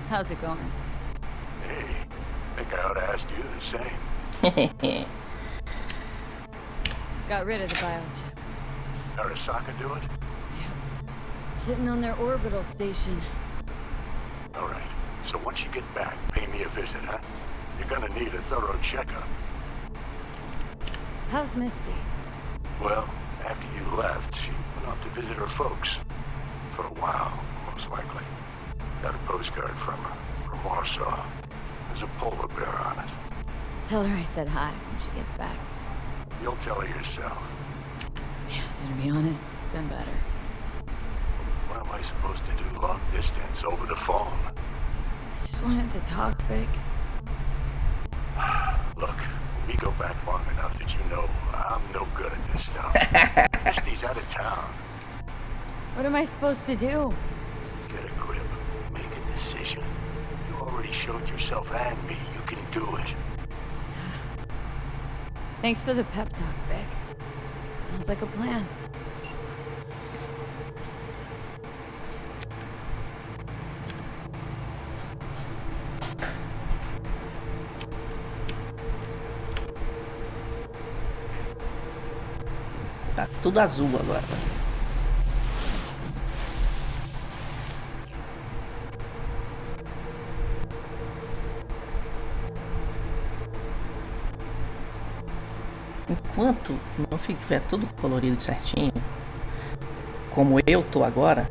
How's it going? Hey, think I ought to ask you the same. Got rid of the biochip. Arasaka do it? Sitting on their orbital station. All right. So once you get back, pay me a visit, huh? You're gonna need a thorough checkup. How's Misty? Well, after you left, she went off to visit her folks. For a while, most likely. Got a postcard from her, from Warsaw. There's a polar bear on it. Tell her I said hi when she gets back. You'll tell her yourself. Yeah, so to be honest, been better. What am I supposed to do long distance over the phone? I just wanted to talk, Vic. Look, we go back long enough that you know I'm no good at this stuff. Misty's out of town. What am I supposed to do? Get a grip. Make a decision. You already showed yourself and me you can do it. Thanks for the pep talk, Vic. Sounds like a plan. Tá tudo azul agora. Enquanto não tiver tudo colorido certinho, como eu tô agora,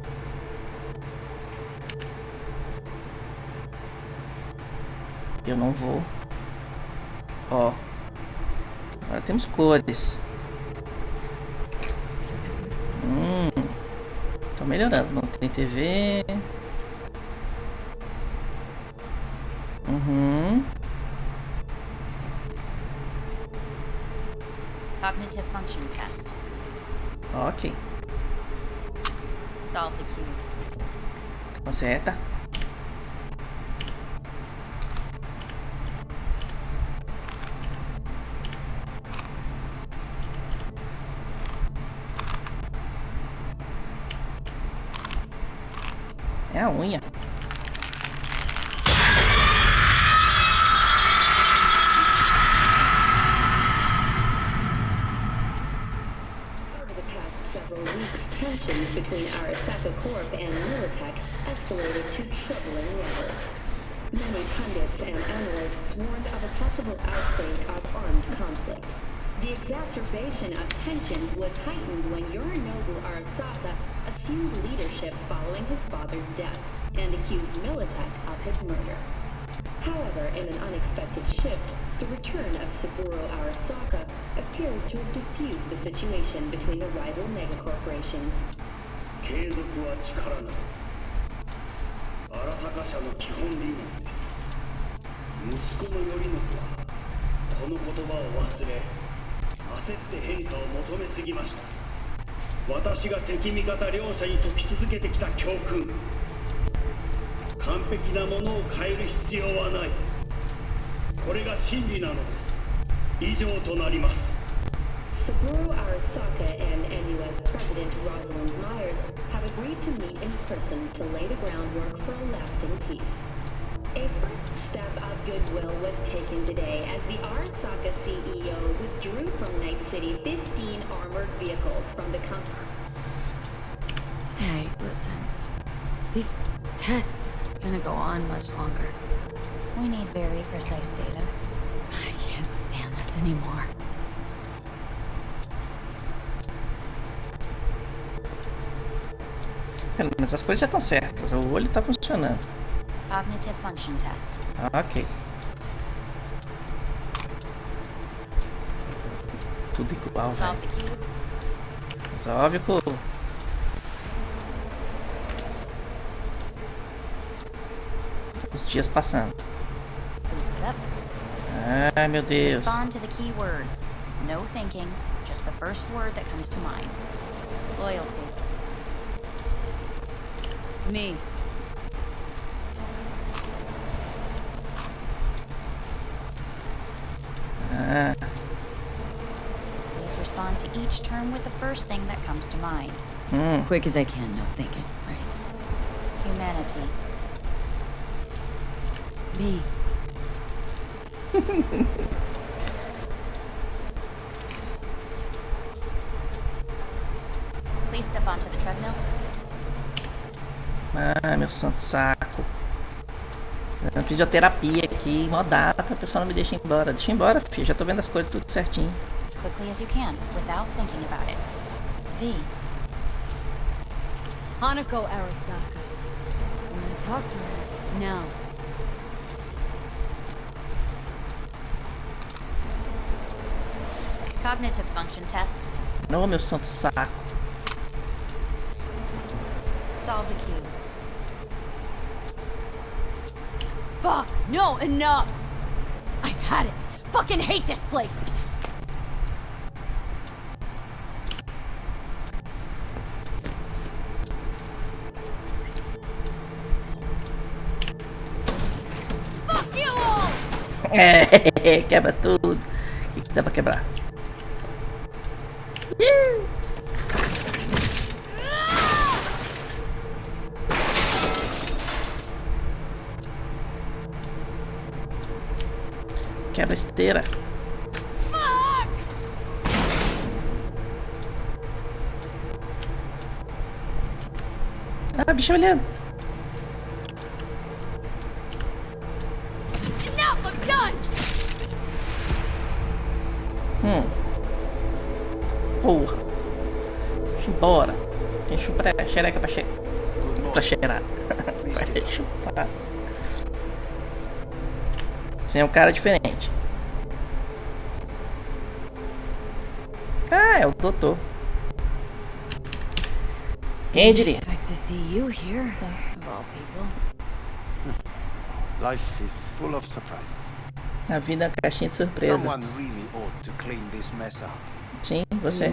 eu não vou. Ó, agora temos cores. Tô melhorando. Não tem TV. Cognitive function test. Ok. Solve the cube. Conserta. É a unha. Tensions between Arasaka Corp and Militech escalated to troubling levels. Many pundits and analysts warned of a possible outbreak of armed conflict. The exacerbation of tensions was heightened when Yorinobu Arasaka assumed leadership following his father's death and accused Militech of his murder. However, in an unexpected shift, the return of Saburo Arasaka appears to have diffused the situation between the rival megacorporations. 継続は力なり。荒坂社の基本理念です。息子の頼信はこの言葉を忘れ、焦って変化を求めすぎました。私が敵味方両者に説き続けてきた教訓。完璧なものを変える必要はない。これが真理なのです。以上となります。Saburo Arasaka and NUS President Rosalind Myers have agreed to meet in person to lay the groundwork for a lasting peace. A first step of goodwill was taken today as the Arasaka CEO withdrew from Night City 15 armored vehicles from the company. Hey, listen. These tests gonna go on much longer. We need very precise data. I can't stand this anymore. Pelo menos as coisas já estão certas, o olho tá funcionando. Cognitive function test. Ok. Tudo igual, velho. Resolve, pô. Os dias passando. Ai, meu Deus. Respond to the key words. No thinking, just the first word that comes to mind. Loyalty. Me. Please respond to each term with the first thing that comes to mind. Quick as I can, no thinking, right? Humanity. Me. Please step onto the treadmill. Ah, meu santo saco. Eu fisioterapia aqui, mó data, a pessoa não me deixa ir embora. Deixa eu ir embora, filho. Já tô vendo as coisas tudo certinho. As quickly as you can, without thinking about it. V. Hanako Arasaka. I want to talk to her. Now. Cognitive function test. Não, meu santo saco. Solve the cube. Fuck! No, enough! I've had it! Fucking hate this place! Fuck you all! É, quebra tudo. O que dá pra quebrar? Quebra esteira. Ah, bicho olhando. Enough, I'm done! Porra. Deixa eu embora. Tem xereca pra cheirar. Pra cheirar. Pra chupar. Você é um cara diferente. Ah, é o doutor. Quem diria? Expect to see you here, of all people. Life is full of surprises. A vida é uma caixinha de surpresas. Someone really ought to clean this mess up. Sim, você.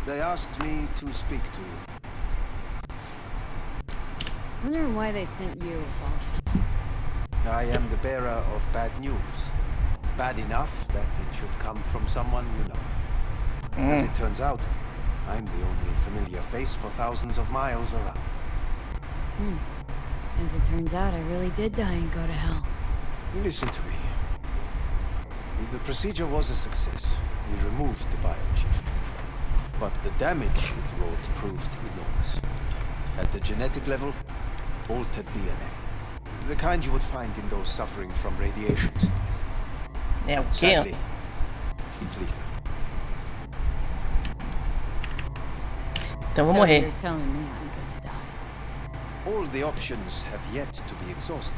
They asked me to speak to you. Wonder why they sent you, Paul. I am the bearer of bad news. Bad enough that it should come from someone you know. As it turns out, I'm the only familiar face for thousands of miles around. As it turns out, I really did die and go to hell. Listen to me. The procedure was a success. We removed the biochip. But the damage it wrought proved enormous. At the genetic level, Altered DNA. The kind you would find in those suffering from radiation sickness. É o quê? Sadly, it's lethal. Então vou So morrer. you're telling me I'm gonna die. All the options have yet to be exhausted.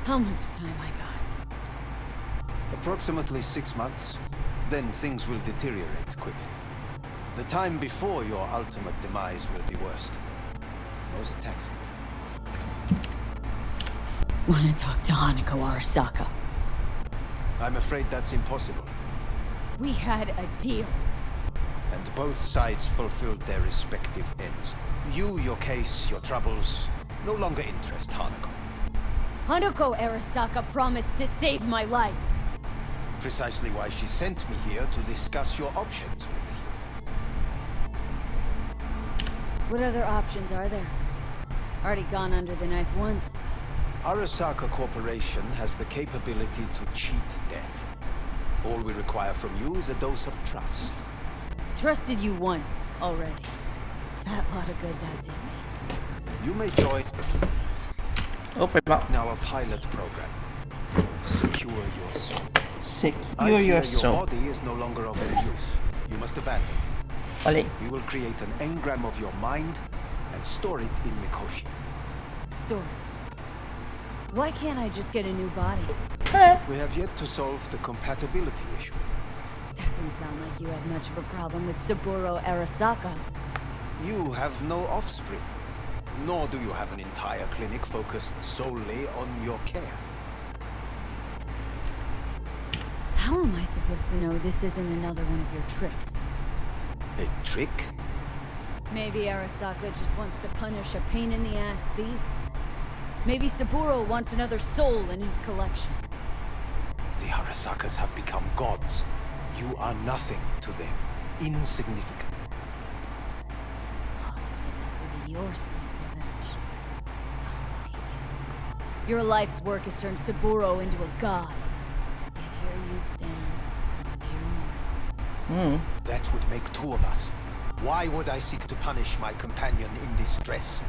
How much time I got? Approximately 6 months. Then things will deteriorate quickly. The time before your ultimate demise will be worst. Most taxing. Wanna talk to Hanako Arasaka? I'm afraid that's impossible. We had a deal. And both sides fulfilled their respective ends. You, your case, your troubles, no longer interest Hanako. Hanako Arasaka promised to save my life. Precisely why she sent me here to discuss your options with you. What other options are there? Already gone under the knife once. Arasaka Corporation has the capability to cheat death. All we require from you is a dose of trust. Trusted you once already. Fat lot of good that did me. You may join Oh, foi mal. now a pilot program. Secure your soul. I Secure fear your soul. Your body is no longer of any use. You must abandon it. Olha aí. We will create an engram of your mind and store it in Mikoshi. Story. Why can't I just get a new body? We have yet to solve the compatibility issue. Doesn't sound like you had much of a problem with Saburo Arasaka. You have no offspring, nor do you have an entire clinic focused solely on your care. How am I supposed to know this isn't another one of your tricks? A trick? Maybe Arasaka just wants to punish a pain-in-the-ass thief. Maybe Saburo wants another soul in his collection. The Arasakas have become gods. You are nothing to them. Insignificant. Oh, so this has to be your sweet revenge. Oh, look at you. Your life's work has turned Saburo into a god. Yet here you stand, a mere mortal. That would make two of us. Why would I seek to punish my companion in distress?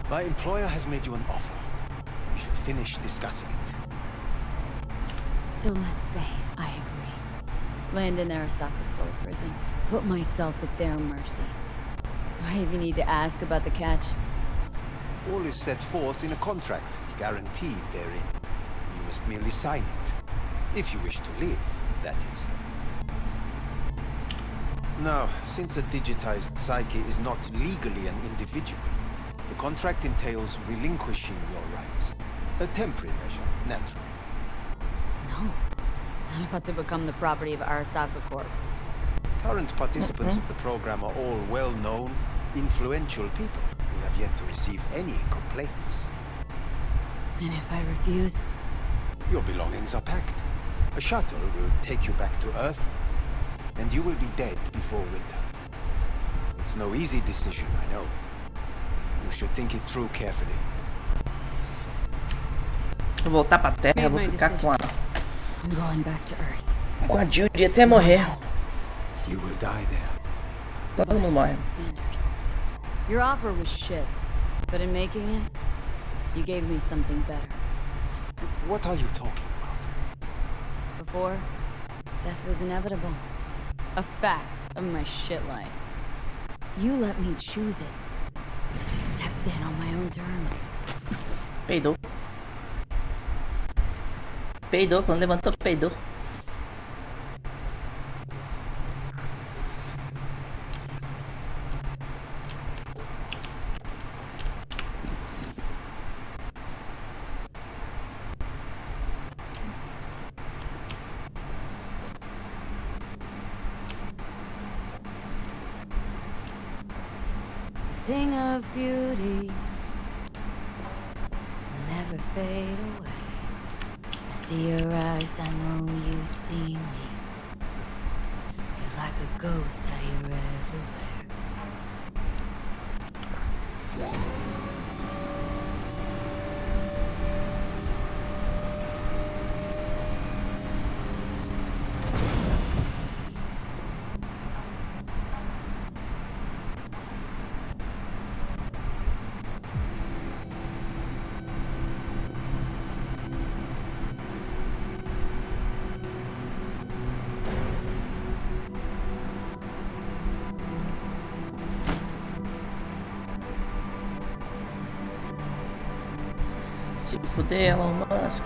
My employer has made you an offer. We should finish discussing it. So let's say I agree. Land in Arasaka's soul prison. Put myself at their mercy. Do I even need to ask about the catch? All is set forth in a contract, guaranteed therein. You must merely sign it. If you wish to live, that is. Now, since a digitized psyche is not legally an individual, the contract entails relinquishing your rights. A temporary measure, naturally. No. I'm about to become the property of Arasaka Corp. Current participants of the program are all well-known, influential people who have yet to receive any complaints. And if I refuse? Your belongings are packed. A shuttle will take you back to Earth, and you will be dead before winter. It's no easy decision, I know. You should think it through carefully. Vou voltar pra Terra, vou ficar com a I'm going back to Earth. com a Judy até morrer. You will die there. Todo mundo morre. Anders, your offer was shit, but in making it, you gave me something better. What are you talking about? Before, death was inevitable. A fact of my shit life. You let me choose it. Accept it on my own terms. Peidou. Peidou, quando levantou, peidou. Thing of beauty will never fade away. I see your eyes, I know you see me. You're like a ghost, how you're everywhere. Se fuder, Elon Musk.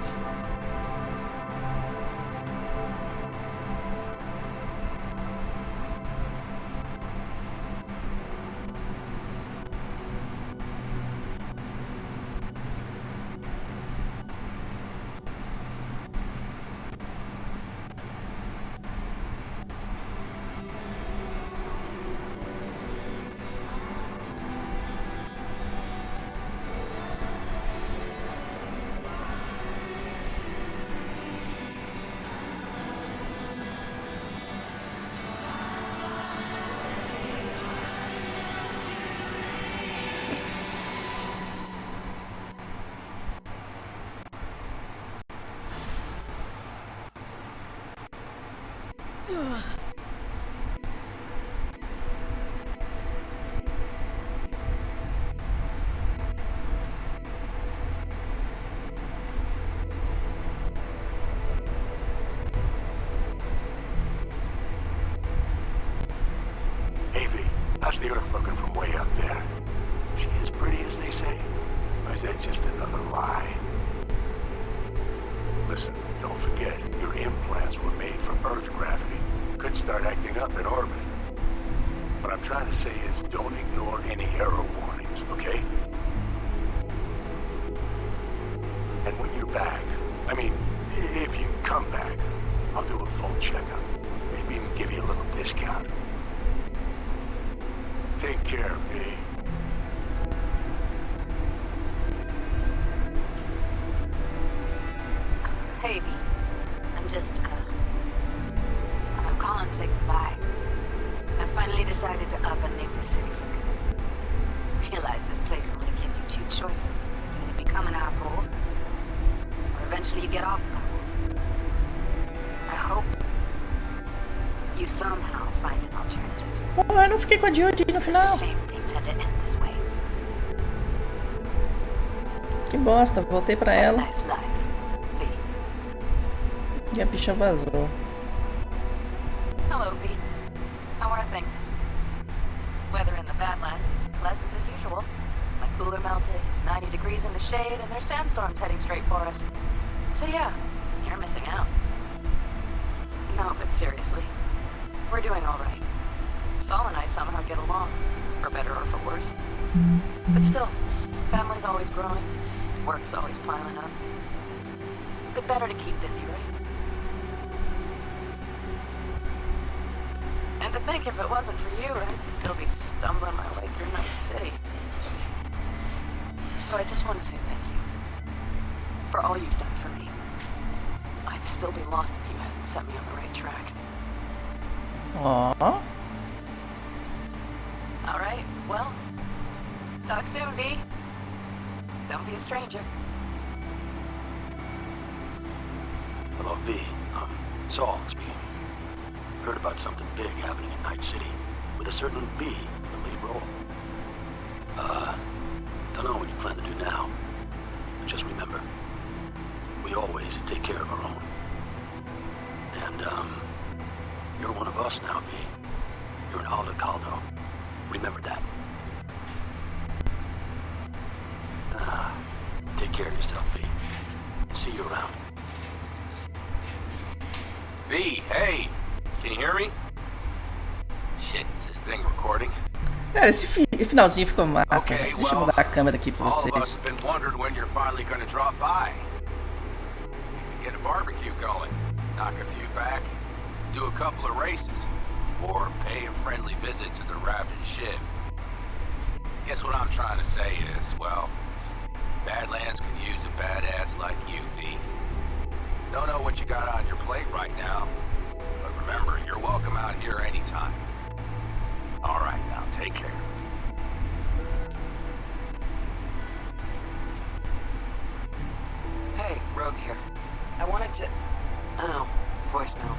How's the Earth looking from way up there? She as pretty as they say? Or is that just another lie? Listen, don't forget, your implants were made for Earth gravity. Could start acting up in orbit. What I'm trying to say is don't ignore any error warnings, okay? And when you're back, I mean, if you come back, I'll do a full checkup. Maybe even give you a little discount. Take care, V. Hey, V. I'm calling to say goodbye. I finally decided to up and leave this city for good. Realize this place only gives you two choices. You either become an asshole, or eventually you get off by one. I hope you somehow find an alternative. Oh, eu não fiquei com a Jodie no final. Que bosta, voltei pra ela. E a bicha vazou. Hello, V. How are things? Weather in the Badlands is pleasant as usual. My cooler melted, it's 90 degrees in the shade, and there's sandstorms heading straight for us. So yeah, you're missing out. No, but seriously, we're doing all right. Saul and I somehow get along, for better or for worse. But still, family's always growing, work's always piling up. But better to keep busy, right? And to think if it wasn't for you, I'd still be stumbling my way through Night City. So I just want to say thank you. For all you've done for me. I'd still be lost if you hadn't set me on the right track. Aww. All right, well, talk soon, V. Don't be a stranger. Hello, V. Saul speaking. Heard about something big happening in Night City with a certain V in the lead role. Don't know what you plan to do now, but just remember, we always take care of our own. And, you're one of us now, V. You're an Aldo Caldo. Remember that. Take care of yourself, V. See you around. V, hey! Can you hear me? Shit, is this thing recording? Cara, esse finalzinho ficou massa. Deixa eu mudar a câmera aqui pra vocês. All of us have been wondering when you're finally gonna drop by. You can get a barbecue going, knock a few back, do a couple of races, or pay a friendly visit to the Raven Shiv. Guess what I'm trying to say is, well, Badlands could use a badass like you, V. Don't know what you got on your plate right now, but remember, you're welcome out here anytime. All right, now, take care. Hey, Rogue here. I wanted to... Oh, voicemail.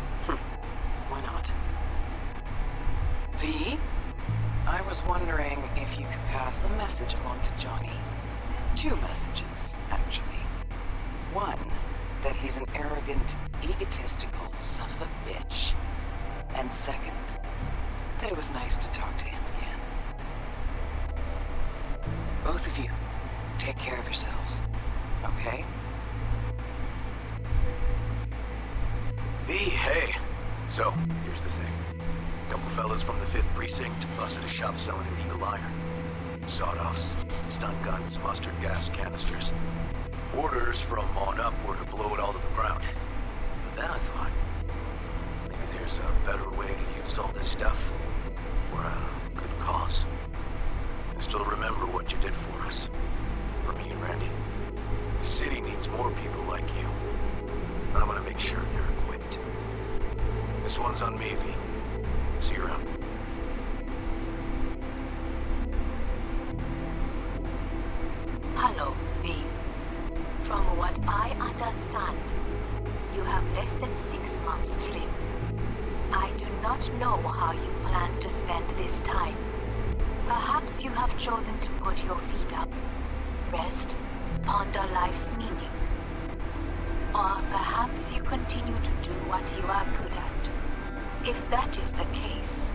Why not? V? I was wondering if you could pass the message along to Johnny. 2 messages, actually. One, that he's an arrogant, egotistical son of a bitch. And second, that it was nice to talk to him again. Both of you, take care of yourselves, okay? So, here's the thing. A couple fellas from the 5th Precinct busted a shop selling illegal iron. Sawed-offs, stun guns, mustard gas canisters. Orders from on up were to blow it all to the ground. But then I thought, maybe there's a better way to use all this stuff for a good cause. I still remember what you did for us. For me and Randy. The city needs more people like you. And I'm gonna make sure they're equipped. This one's on me, V. See you around. Hello, V. From what I understand, you have less than 6 months to live. I do not know how you plan to spend this time. Perhaps you have chosen to put your feet up, rest, ponder life's meaning. Or perhaps you continue to do what you are good at. If that is the case,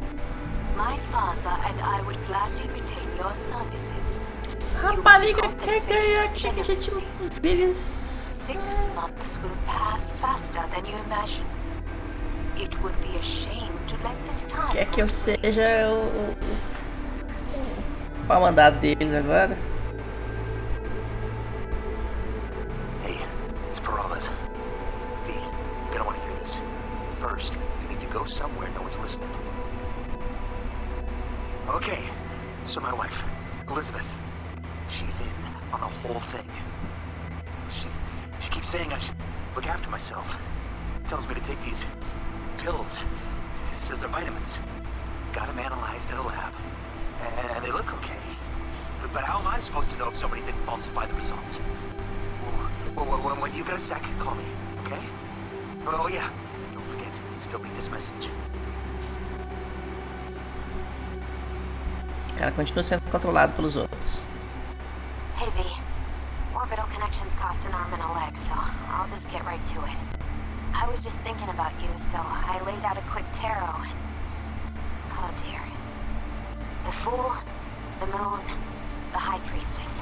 my father and I would gladly retain your services. Rapariga, que a gente vire... 6 months will pass faster than you imagine. It would be a shame to let this time Quer que eu seja o mandado deles agora? Hey, it's Peralez. V, you're gonna want to hear this. First, you need to go somewhere no one's listening. Okay, so my wife, Elizabeth, she's in on the whole thing. She keeps saying I should look after myself. Tells me to take these pills. Says they're vitamins. Got them analyzed in a lab. And they look okay. But how am I supposed to know if somebody didn't falsify the results? When you got a sec, call me, okay? Oh yeah, and don't forget to delete this message. O cara continua sendo controlado pelos outros. Hey V, orbital connections cost an arm and a leg, so I'll just get right to it. I was just thinking about you, so I laid out a quick tarot and... oh dear. The Fool, the Moon, the High Priestess.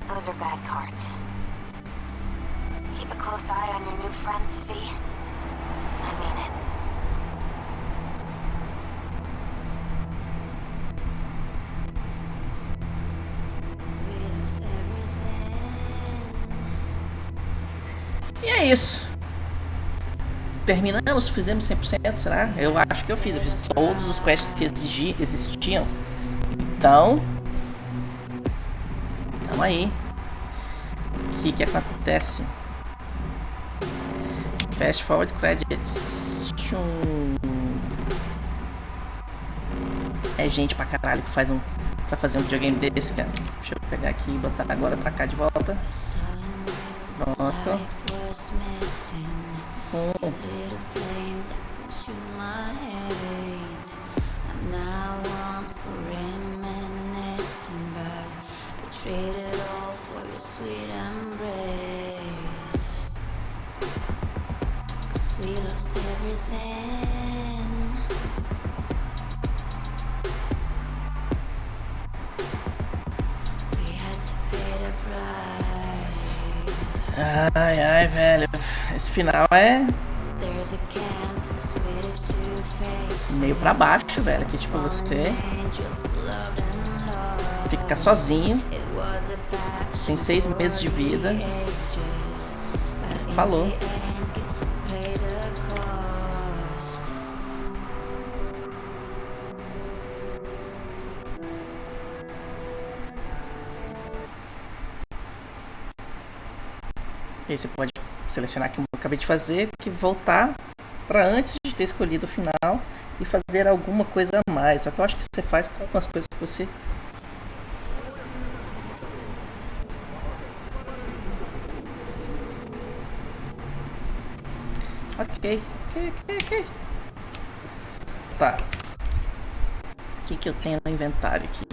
Those are bad cards. Keep a close eye on your new friends, V. I mean it. E é isso. Terminamos, fizemos 100%, será? Eu acho que eu fiz todos os quests que existiam. Então, tamo aí. O que acontece? Fast forward credits. É gente pra caralho que faz pra fazer um videogame desse, cara. Deixa eu pegar aqui e botar agora pra cá de volta. Pronto. Ai, velho. Esse final é meio pra baixo, velho. Que tipo, você fica sozinho. Tem 6 meses de vida. Falou. E aí você pode selecionar aqui como eu acabei de fazer, que voltar para antes de ter escolhido o final e fazer alguma coisa a mais. Só que eu acho que você faz com algumas coisas que você... Ok. Tá. O que eu tenho no inventário aqui?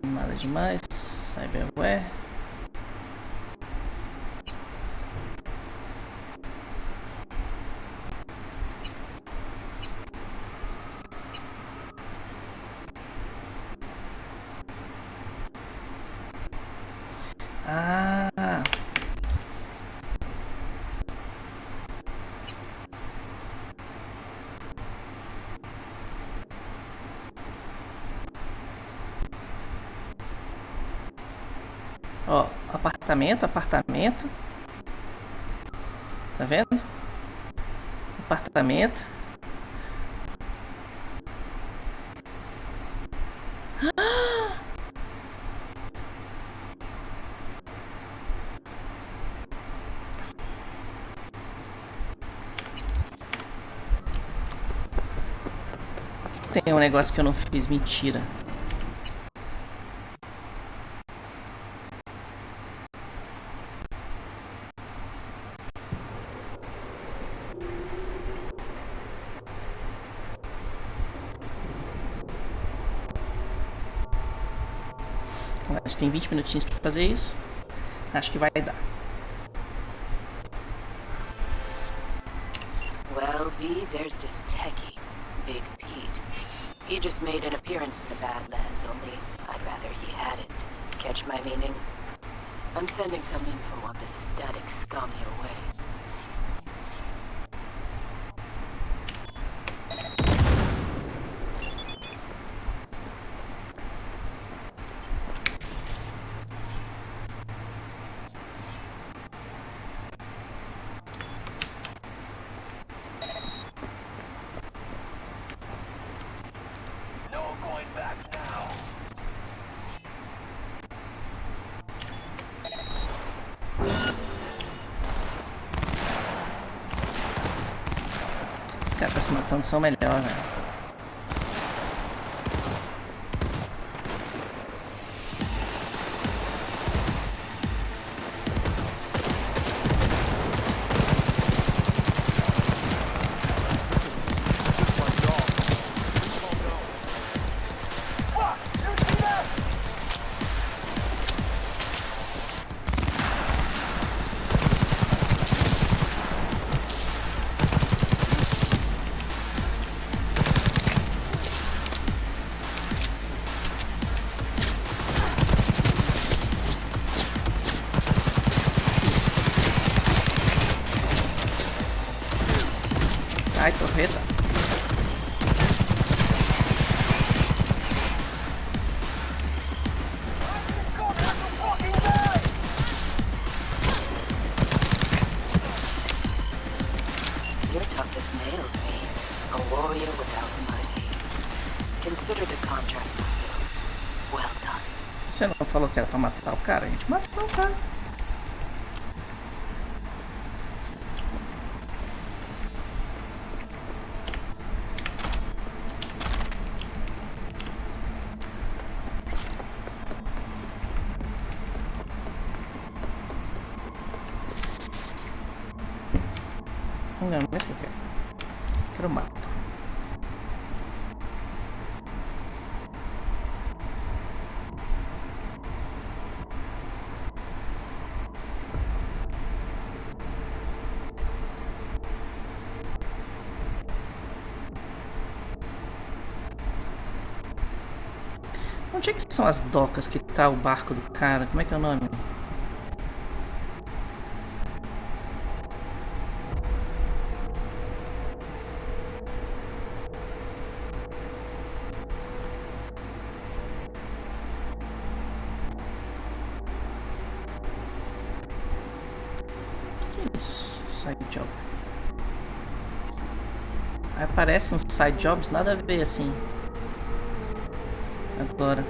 Nada demais. Cyberware. Ah. Ó, apartamento, apartamento. Tá vendo? Apartamento. Tem um negócio que eu não fiz, mentira. A gente tem 20 minutinhos pra fazer isso. Acho que vai dar. Well, V, there's this techie, Big Pete. He just made an appearance in the Badlands, only I'd rather he hadn't. Catch my meaning? I'm sending some info on this static scum your way. Os caras se matando são melhor, velho. Ai, torreta. You're tough as nails, V. A warrior without mercy. Consider the contract fulfilled. Well done. Você não falou que era pra matar o cara? A gente matou o cara. Não, não é isso que eu quero. Quero matar. Onde é que são as docas que tá o barco do cara? Como é que é o nome? Side job. Aí aparecem uns side jobs, nada a ver assim. Agora.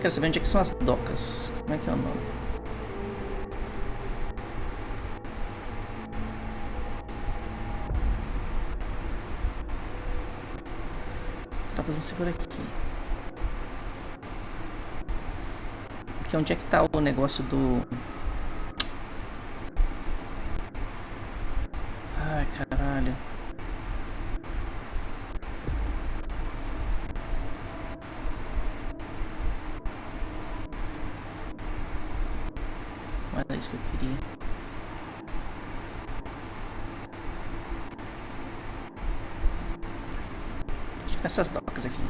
Quero saber onde é que são as docas. Como é que é o nome? As docas vão ser por aqui. Onde é que tá o negócio do... Ai, caralho. Não era isso que eu queria. Deixa eu ver essas docas aqui.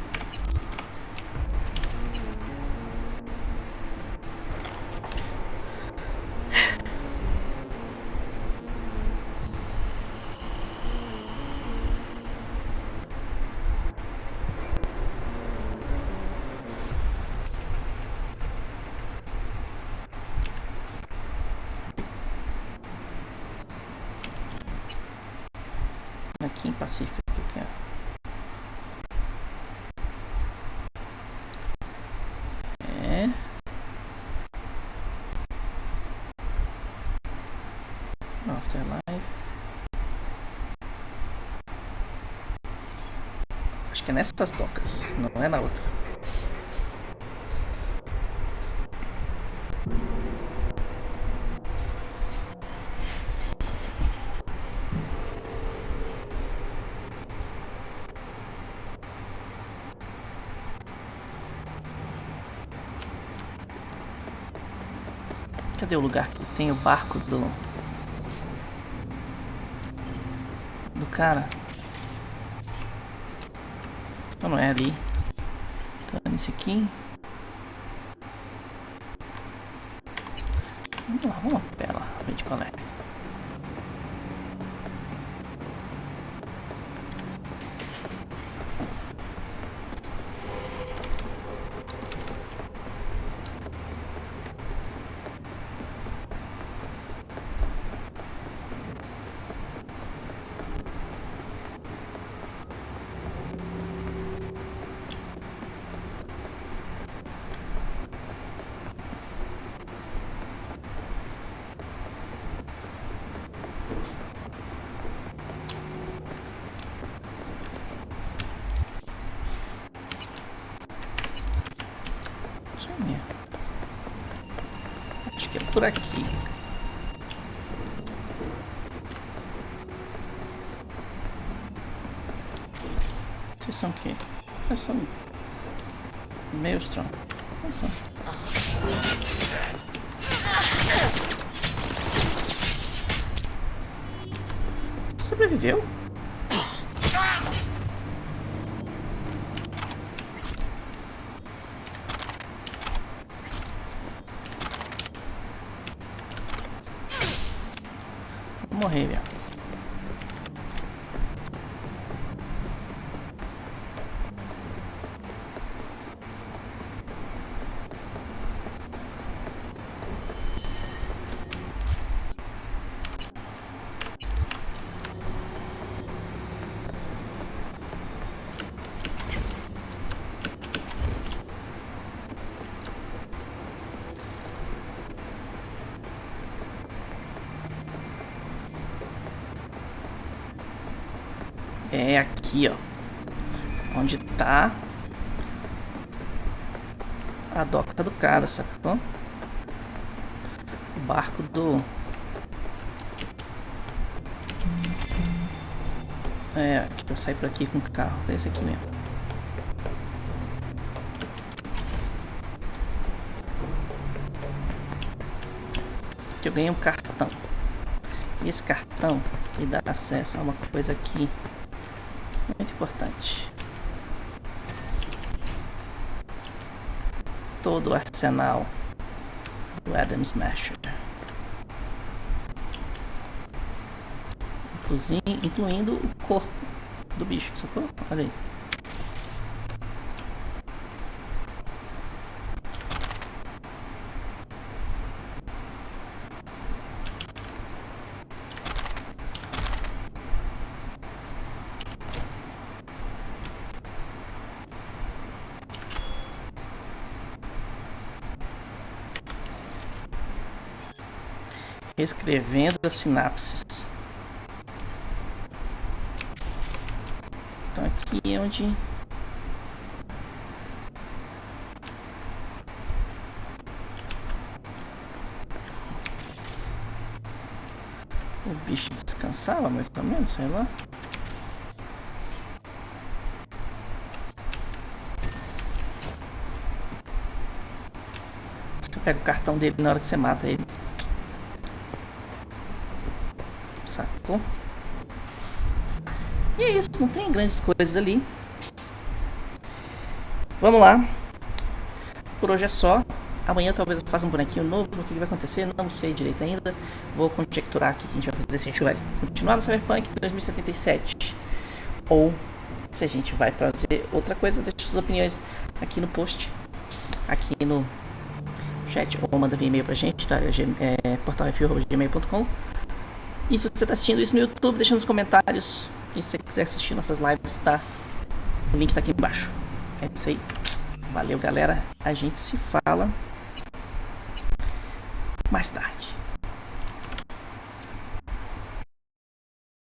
pacífica que eu quero. Afterlife. Acho que é nessas docas, não é na outra. Cadê o lugar que tem o barco do cara? Então não é ali. Então é nesse aqui. Vamos lá, vamos a pé lá, ver de qual é. Acho que é por aqui. Vocês são o quê? Vocês são meio strong. Você sobreviveu? Vou morrer, velho. É aqui, ó, onde tá a doca do cara, sacou? O barco do... É, aqui eu saio por aqui com o carro, é esse aqui mesmo. Aqui eu ganhei um cartão. E esse cartão me dá acesso a uma coisa aqui muito importante. Todo o arsenal do Adam Smasher, incluindo o corpo do bicho, sacou? Olha aí. Escrevendo as sinapses. Então aqui é onde o bicho descansava, mais ou menos, sei lá. Você pega o cartão dele na hora que você mata ele. Sacou? E é isso, não tem grandes coisas ali. Vamos lá. Por hoje é só. Amanhã talvez eu faça um bonequinho novo. O que vai acontecer? Não sei direito ainda. Vou conjecturar aqui o que a gente vai fazer. Se a gente vai continuar no Cyberpunk 2077 ou se a gente vai fazer outra coisa. Deixe suas opiniões aqui no post, aqui no chat, ou manda via e-mail pra gente, tá? portalrefil@gmail.com. E se você está assistindo isso no YouTube, deixa nos comentários E se você quiser assistir nossas lives, tá? O link tá aqui embaixo. É isso aí. Valeu, galera. A gente se fala mais tarde.